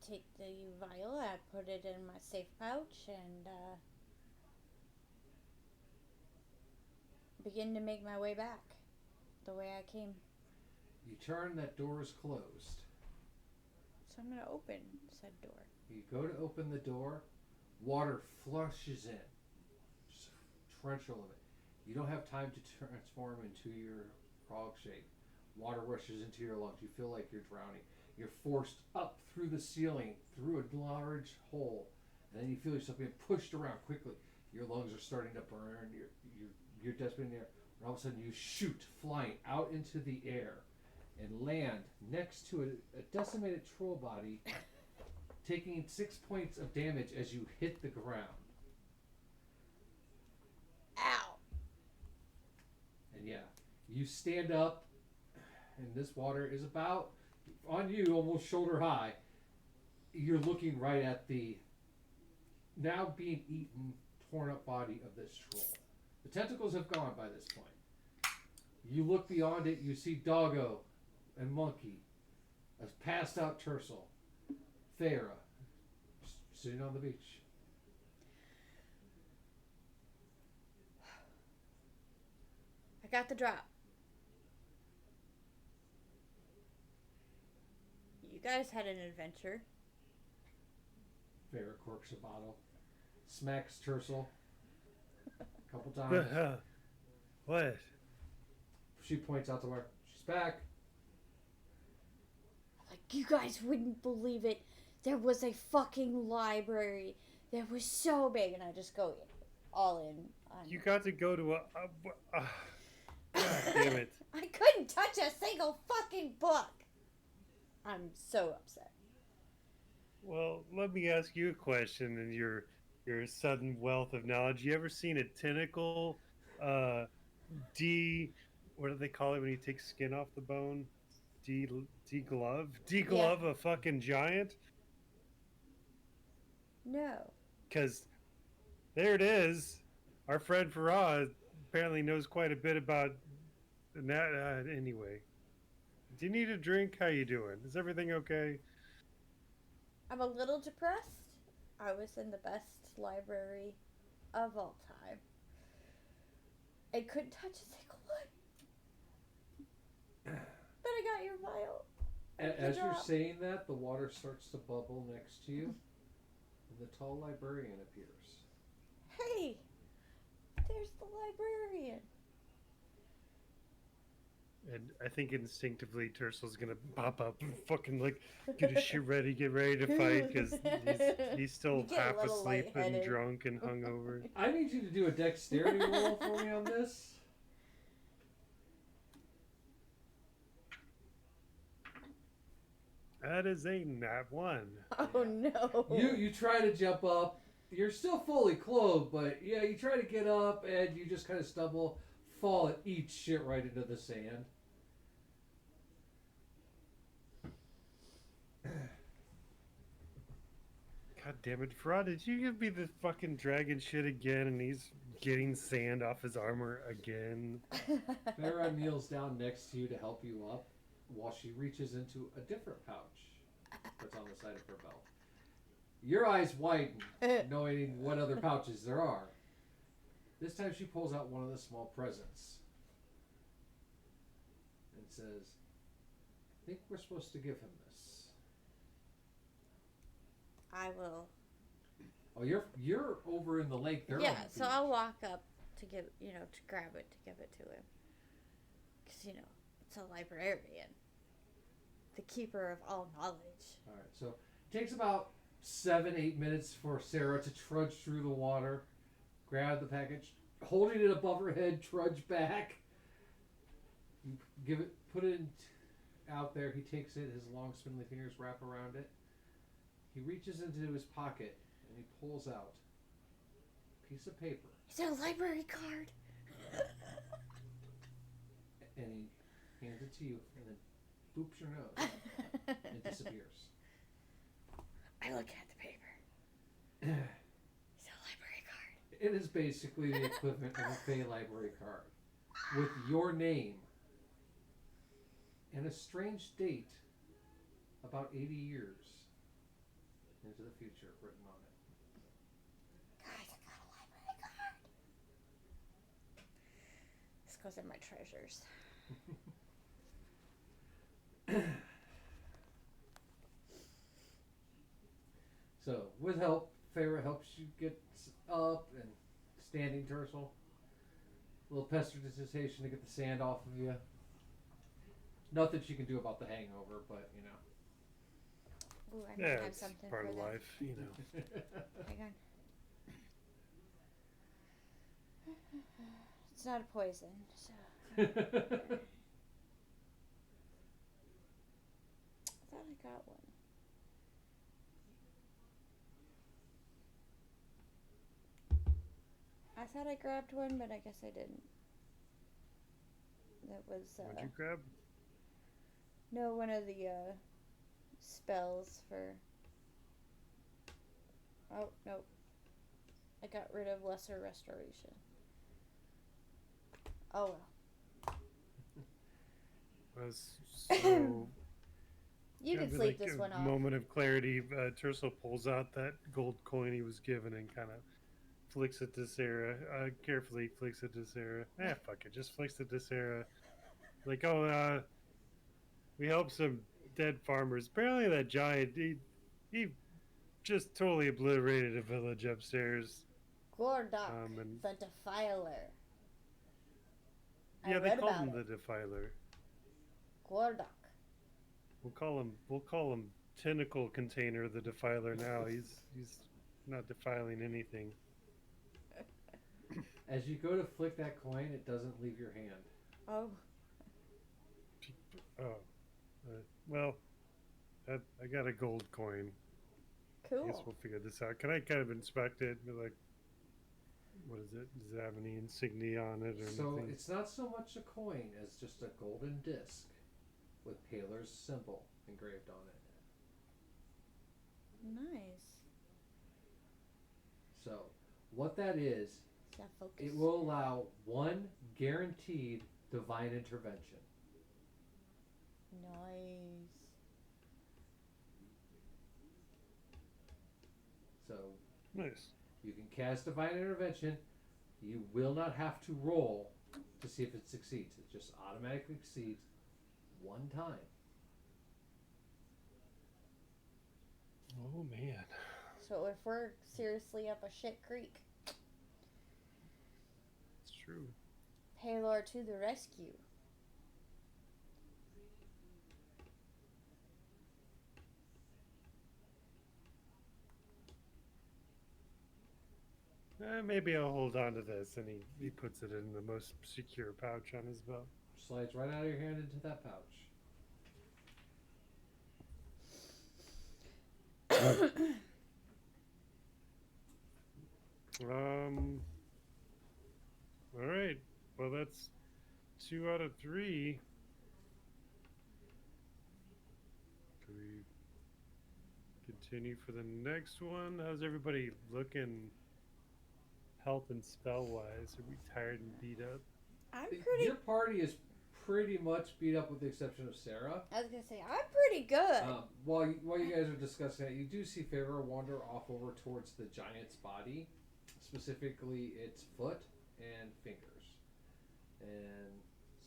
take the vial, I put it in my safe pouch, and begin to make my way back the way I came. You turn, that door is closed. So I'm going to open said door. You go to open the door, water flushes in. Just a torrential of it. You don't have time to transform into your frog shape. Water rushes into your lungs. You feel like you're drowning. You're forced up through the ceiling, through a large hole, and then you feel yourself being pushed around quickly. Your lungs are starting to burn. You're desperate in the air. And all of a sudden, you shoot flying out into the air and land next to a decimated troll body, taking 6 points of damage as you hit the ground. Ow! And yeah, you stand up, and this water is about on you, almost shoulder high. You're looking right at the now being eaten, torn up body of this troll. The tentacles have gone by this point. You look beyond it, you see Doggo and Monkey, a passed out Tercel, Thera, sitting on the beach. I got the drop. You guys had an adventure. Thera corks a bottle, smacks Tercel a couple times. What? She points out to her. She's back. Like, you guys wouldn't believe it. There was a fucking library that was so big, and I just go all in. You got to go to God damn it. I couldn't touch a single fucking book. I'm so upset. Well, let me ask you a question in your sudden wealth of knowledge. You ever seen a tentacle what do they call it when you take skin off the bone? Deglove a fucking giant? No. Because there it is. Our friend Farah apparently knows quite a bit about that. Anyway, do you need a drink? How you doing? Is everything okay? I'm a little depressed. I was in the best library of all time. I couldn't touch a single one. But I got your vial. As you're saying that, the water starts to bubble next to you, and the tall librarian appears. Hey, there's the librarian. And I think instinctively Tercel's gonna pop up and fucking like get his shit ready, get ready to fight because he's still half asleep and drunk and hungover. I need you to do a dexterity roll for me on this. That is a nat 1. Oh no! You try to jump up. You're still fully clothed, but yeah, you try to get up and you just kind of stumble, fall, and eat shit right into the sand. God damn it, Farah, did you give me the fucking dragon shit again and he's getting sand off his armor again? Farah kneels down next to you to help you up while she reaches into a different pouch that's on the side of her belt. Your eyes widen, knowing what other pouches there are. This time she pulls out one of the small presents and says, I think we're supposed to give him this. I will. Oh, you're over in the lake. They're Yeah, on the so beach. I'll walk up to give, to grab it, to give it to him. you know, it's a librarian. The keeper of all knowledge. All right, so it takes about 7-8 minutes for Sarah to trudge through the water, grab the package, holding it above her head, trudge back. You put it out there. He takes it. His long, spindly fingers wrap around it. He reaches into his pocket and he pulls out a piece of paper. Is it a library card? And he hands it to you and then boops your nose and disappears. I look at the paper. It's a library card. It is basically the equivalent of a Fey library card with your name and a strange date about 80 years into the future written on it. Guys, I got a library card. This goes in my treasures. So, with help, Farah helps you get up and standing Tercel. A little pesticitation to get the sand off of you. Nothing she can do about the hangover, but you know. Ooh, I Yeah, might have it's something part for of them. life, you know. Hang on. It's not a poison, so. I thought I got one. I thought I grabbed one, but I guess I didn't. That was. What'd you grab? No, one of the spells for. Oh, no. I got rid of Lesser Restoration. Oh well. Was so. You can Kinda sleep like this a one off. Moment of clarity. Tercel pulls out that gold coin he was given and kind of flicks it to Sarah. Carefully flicks it to Sarah. Fuck it. Just flicks it to Sarah. Like, oh, we helped some dead farmers. Apparently, that giant he just totally obliterated a village upstairs. Gordok, and- the Defiler. Yeah, I they read called about him it. the Defiler. Gordok. We'll call him Tentacle Container the Defiler now. He's not defiling anything. As you go to flick that coin, it doesn't leave your hand. Oh. Oh, well, I got a gold coin. Cool. I guess we'll figure this out. Can I kind of inspect it? Be like, what is it? Does it have any insignia on it or So anything? it's not so much a coin as just a golden disc with Paler's symbol engraved on it. Nice. So what that is, that focus? it will allow one guaranteed divine intervention. Nice. So nice. You can cast divine intervention. You will not have to roll to see if it succeeds. It just automatically succeeds one time. Oh man. So if we're seriously up a shit creek, It's true. Paylor to the rescue. Maybe I'll hold on to this, and he puts it in the most secure pouch on his belt. Slides right out of your hand into that pouch. All right. Well, that's 2 out of 3. Can we continue for the next one? How's everybody looking, health and spell wise? Are we tired and beat up? I'm pretty. Your party is pretty much beat up with the exception of Sarah. I was gonna say I'm pretty good. While you guys are discussing it, you do see Farah wander off over towards the giant's body, specifically its foot and fingers, and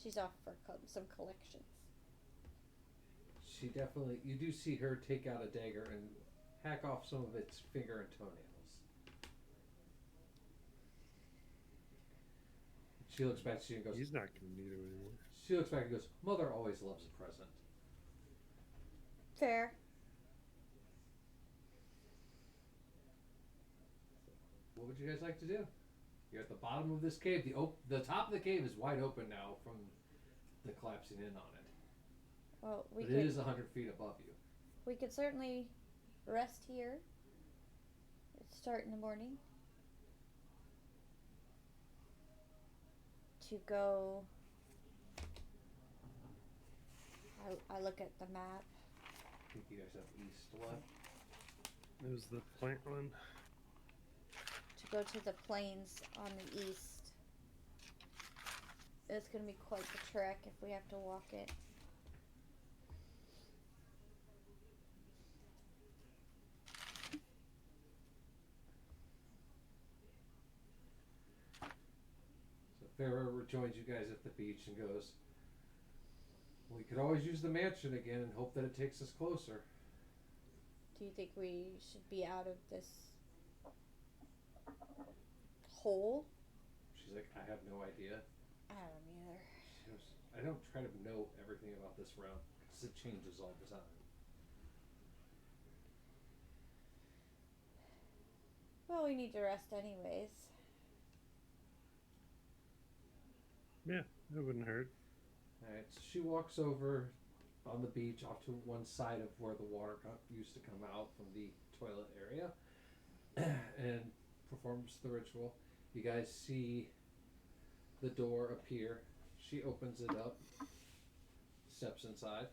She's off for some collections. she definitely. You do see her take out a dagger and hack off some of its finger and toenails. She looks back to you and goes, He's not going to need it anymore. She looks back and goes, "Mother always loves a present." Fair. What would you guys like to do? You're at the bottom of this cave. The top of the cave is wide open now from the collapsing in on it. Well, But it is 100 feet above you. We could certainly rest here. Start in the morning. To go. I look at the map. I think you guys have east left. It was the plant one. To go to the plains on the east. It's going to be quite the trek if we have to walk it. So Farrah rejoins you guys at the beach and goes, "We could always use the mansion again and hope that it takes us closer." Do you think we should be out of this hole? She's like, "I have no idea." I don't either. She goes, "I don't try to know everything about this realm because it changes all the time." Well, we need to rest anyways. Yeah, that wouldn't hurt. Alright, so she walks over on the beach off to one side of where the water used to come out from the toilet area and performs the ritual. You guys see the door appear. She opens it up, steps inside.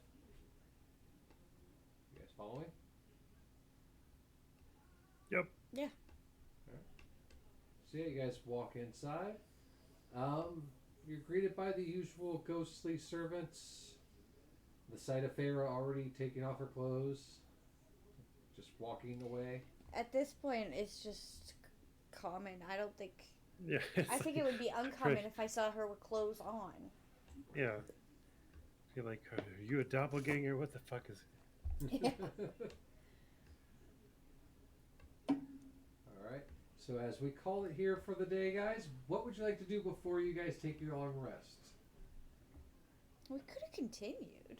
You guys following? Yep. Yeah. Alright. So yeah, you guys walk inside. You're greeted by the usual ghostly servants. The sight of Farrah already taking off her clothes, just walking away. At this point, it's just common. I don't think. Yeah. I think it would be uncommon if I saw her with clothes on. Yeah. You're like, are you a doppelganger? What the fuck is it? Yeah. Alright, so as we call it here for the day, guys, what would you like to do before you guys take your long rest? We could have continued.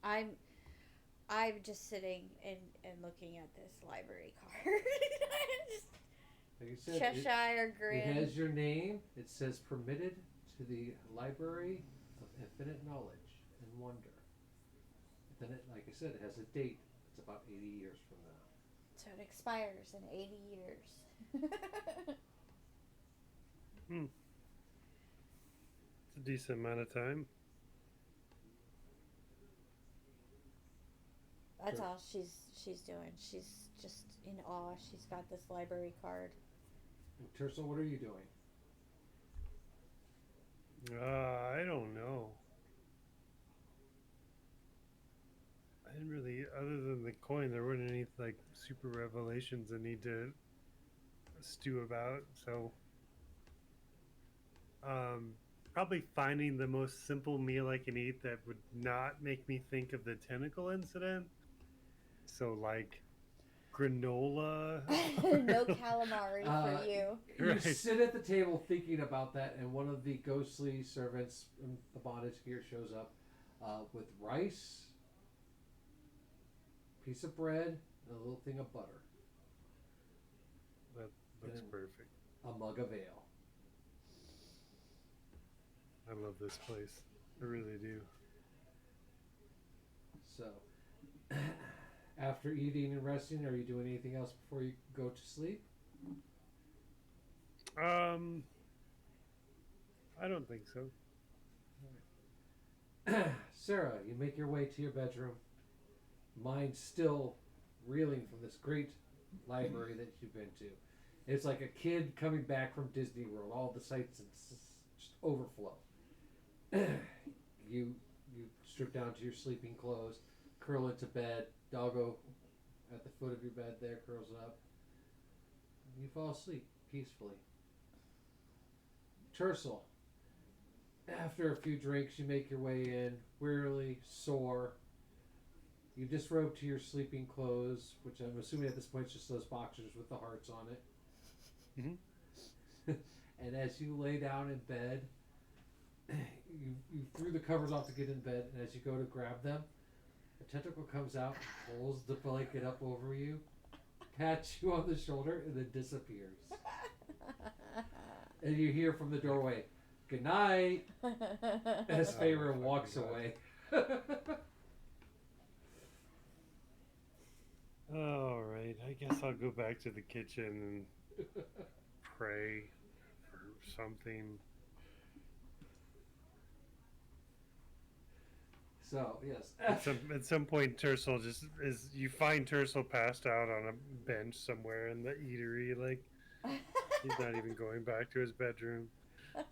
I'm just sitting and looking at this library card. Just Like I said, Cheshire grin. It has your name. It says permitted to the Library of Infinite Knowledge and Wonder. Then it, like I said, it has a date. It's about 80 years from now. So it expires in 80 years. It's a decent amount of time. That's all she's doing. She's just in awe. She's got this library card. And Tercel, what are you doing? I don't know. I didn't really, other than the coin, there weren't any like super revelations I need to stew about. So, probably finding the most simple meal I can eat that would not make me think of the tentacle incident. So, like granola. No calamari for you. You sit at the table thinking about that, and one of the ghostly servants in the bondage gear shows up with rice, piece of bread, and a little thing of butter. That looks And perfect. a mug of ale. I love this place. I really do. So, after eating and resting, are you doing anything else before you go to sleep? I don't think so. Sarah, you make your way to your bedroom. Mind still reeling from this great library that you've been to. It's like a kid coming back from Disney World. All the sights just overflow. You strip down to your sleeping clothes, curl into bed. Doggo at the foot of your bed there curls up. You fall asleep peacefully. Tercel, after a few drinks, you make your way in, wearily, sore. You disrobe to your sleeping clothes, which I'm assuming at this point is just those boxers with the hearts on it. Mm-hmm. And as you lay down in bed, you threw the covers off to get in bed, and as you go to grab them, a tentacle comes out, pulls the blanket up over you, pats you on the shoulder, and then disappears. And you hear from the doorway, "Good night," as Feyre walks away. All right, I guess I'll go back to the kitchen and pray for something. So, yes. At some point, Tercel you find Tercel passed out on a bench somewhere in the eatery, like he's not even going back to his bedroom.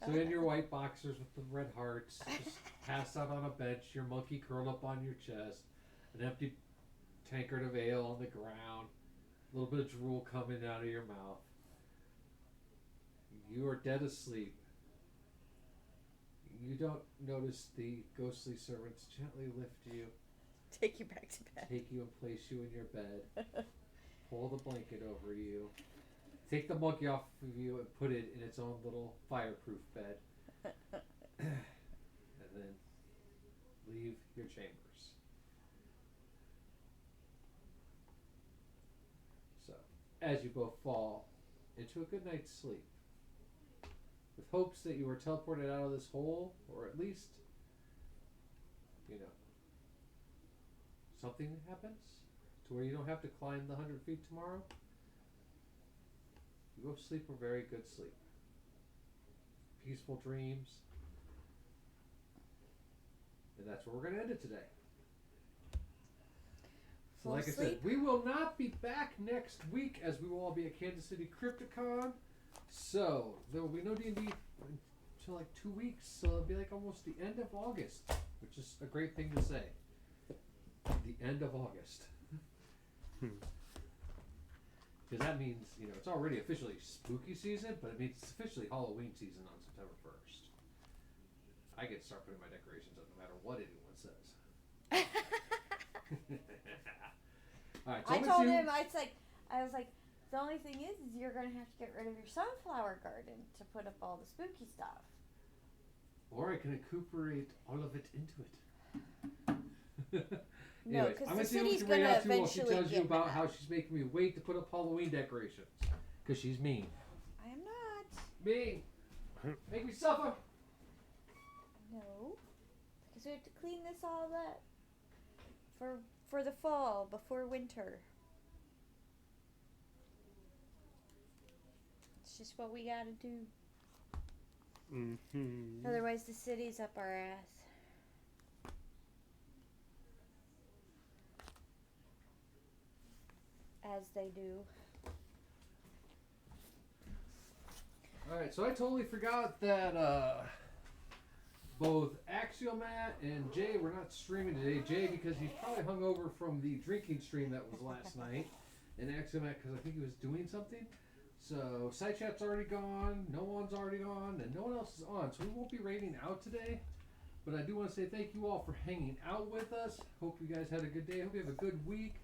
So in your white boxers with the red hearts, just passed out on a bench, your monkey curled up on your chest, an empty tankard of ale on the ground, a little bit of drool coming out of your mouth. You are dead asleep. You don't notice the ghostly servants gently lift you, Take you back to bed. take you and place you in your bed, pull the blanket over you, take the monkey off of you and put it in its own little fireproof bed, and then leave your chambers. So, as you both fall into a good night's sleep, with hopes that you were teleported out of this hole, or at least, something happens to where you don't have to climb the 100 feet tomorrow. You go sleep a very good sleep. Peaceful dreams. And that's where we're going to end it today. So Full like I said, we will not be back next week as we will all be at Kansas City Crypticon. So there will be no D&D until like 2 weeks. So it'll be like almost the end of August, which is a great thing to say. The end of August. Because that means, it's already officially spooky season, but it means it's officially Halloween season on September 1st. I get to start putting my decorations up no matter what anyone says. All right, so I told him, I was like, the only thing is you're going to have to get rid of your sunflower garden to put up all the spooky stuff. Or I can incorporate all of it into it. No, Anyways, because I'm the gonna see what city's we going can to bring out to while she eventually tells you get about mad. how she's making me wait to put up Halloween decorations. Because she's mean. I am not. Mean. Make me suffer. No. Because we have to clean this all up for the fall, before winter. It's just what we gotta do. Mm-hmm. Otherwise, the city's up our ass. As they do. Alright, so I totally forgot that both Axiomat and Jay were not streaming today. Jay, because he's probably hungover from the drinking stream that was last night. And Axiomat, because I think he was doing something. So, SideChat's already gone, no one's already gone, and no one else is on. So we won't be raiding out today. But I do want to say thank you all for hanging out with us. Hope you guys had a good day. Hope you have a good week.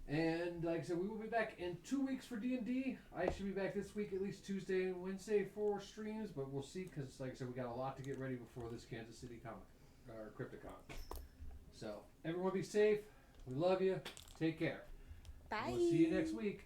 And like I said, we will be back in 2 weeks for D&D. I should be back this week, at least Tuesday and Wednesday for streams, but we'll see, because like I said, we got a lot to get ready before this Kansas City Crypticon. So, everyone be safe. We love you. Take care. Bye. We'll see you next week.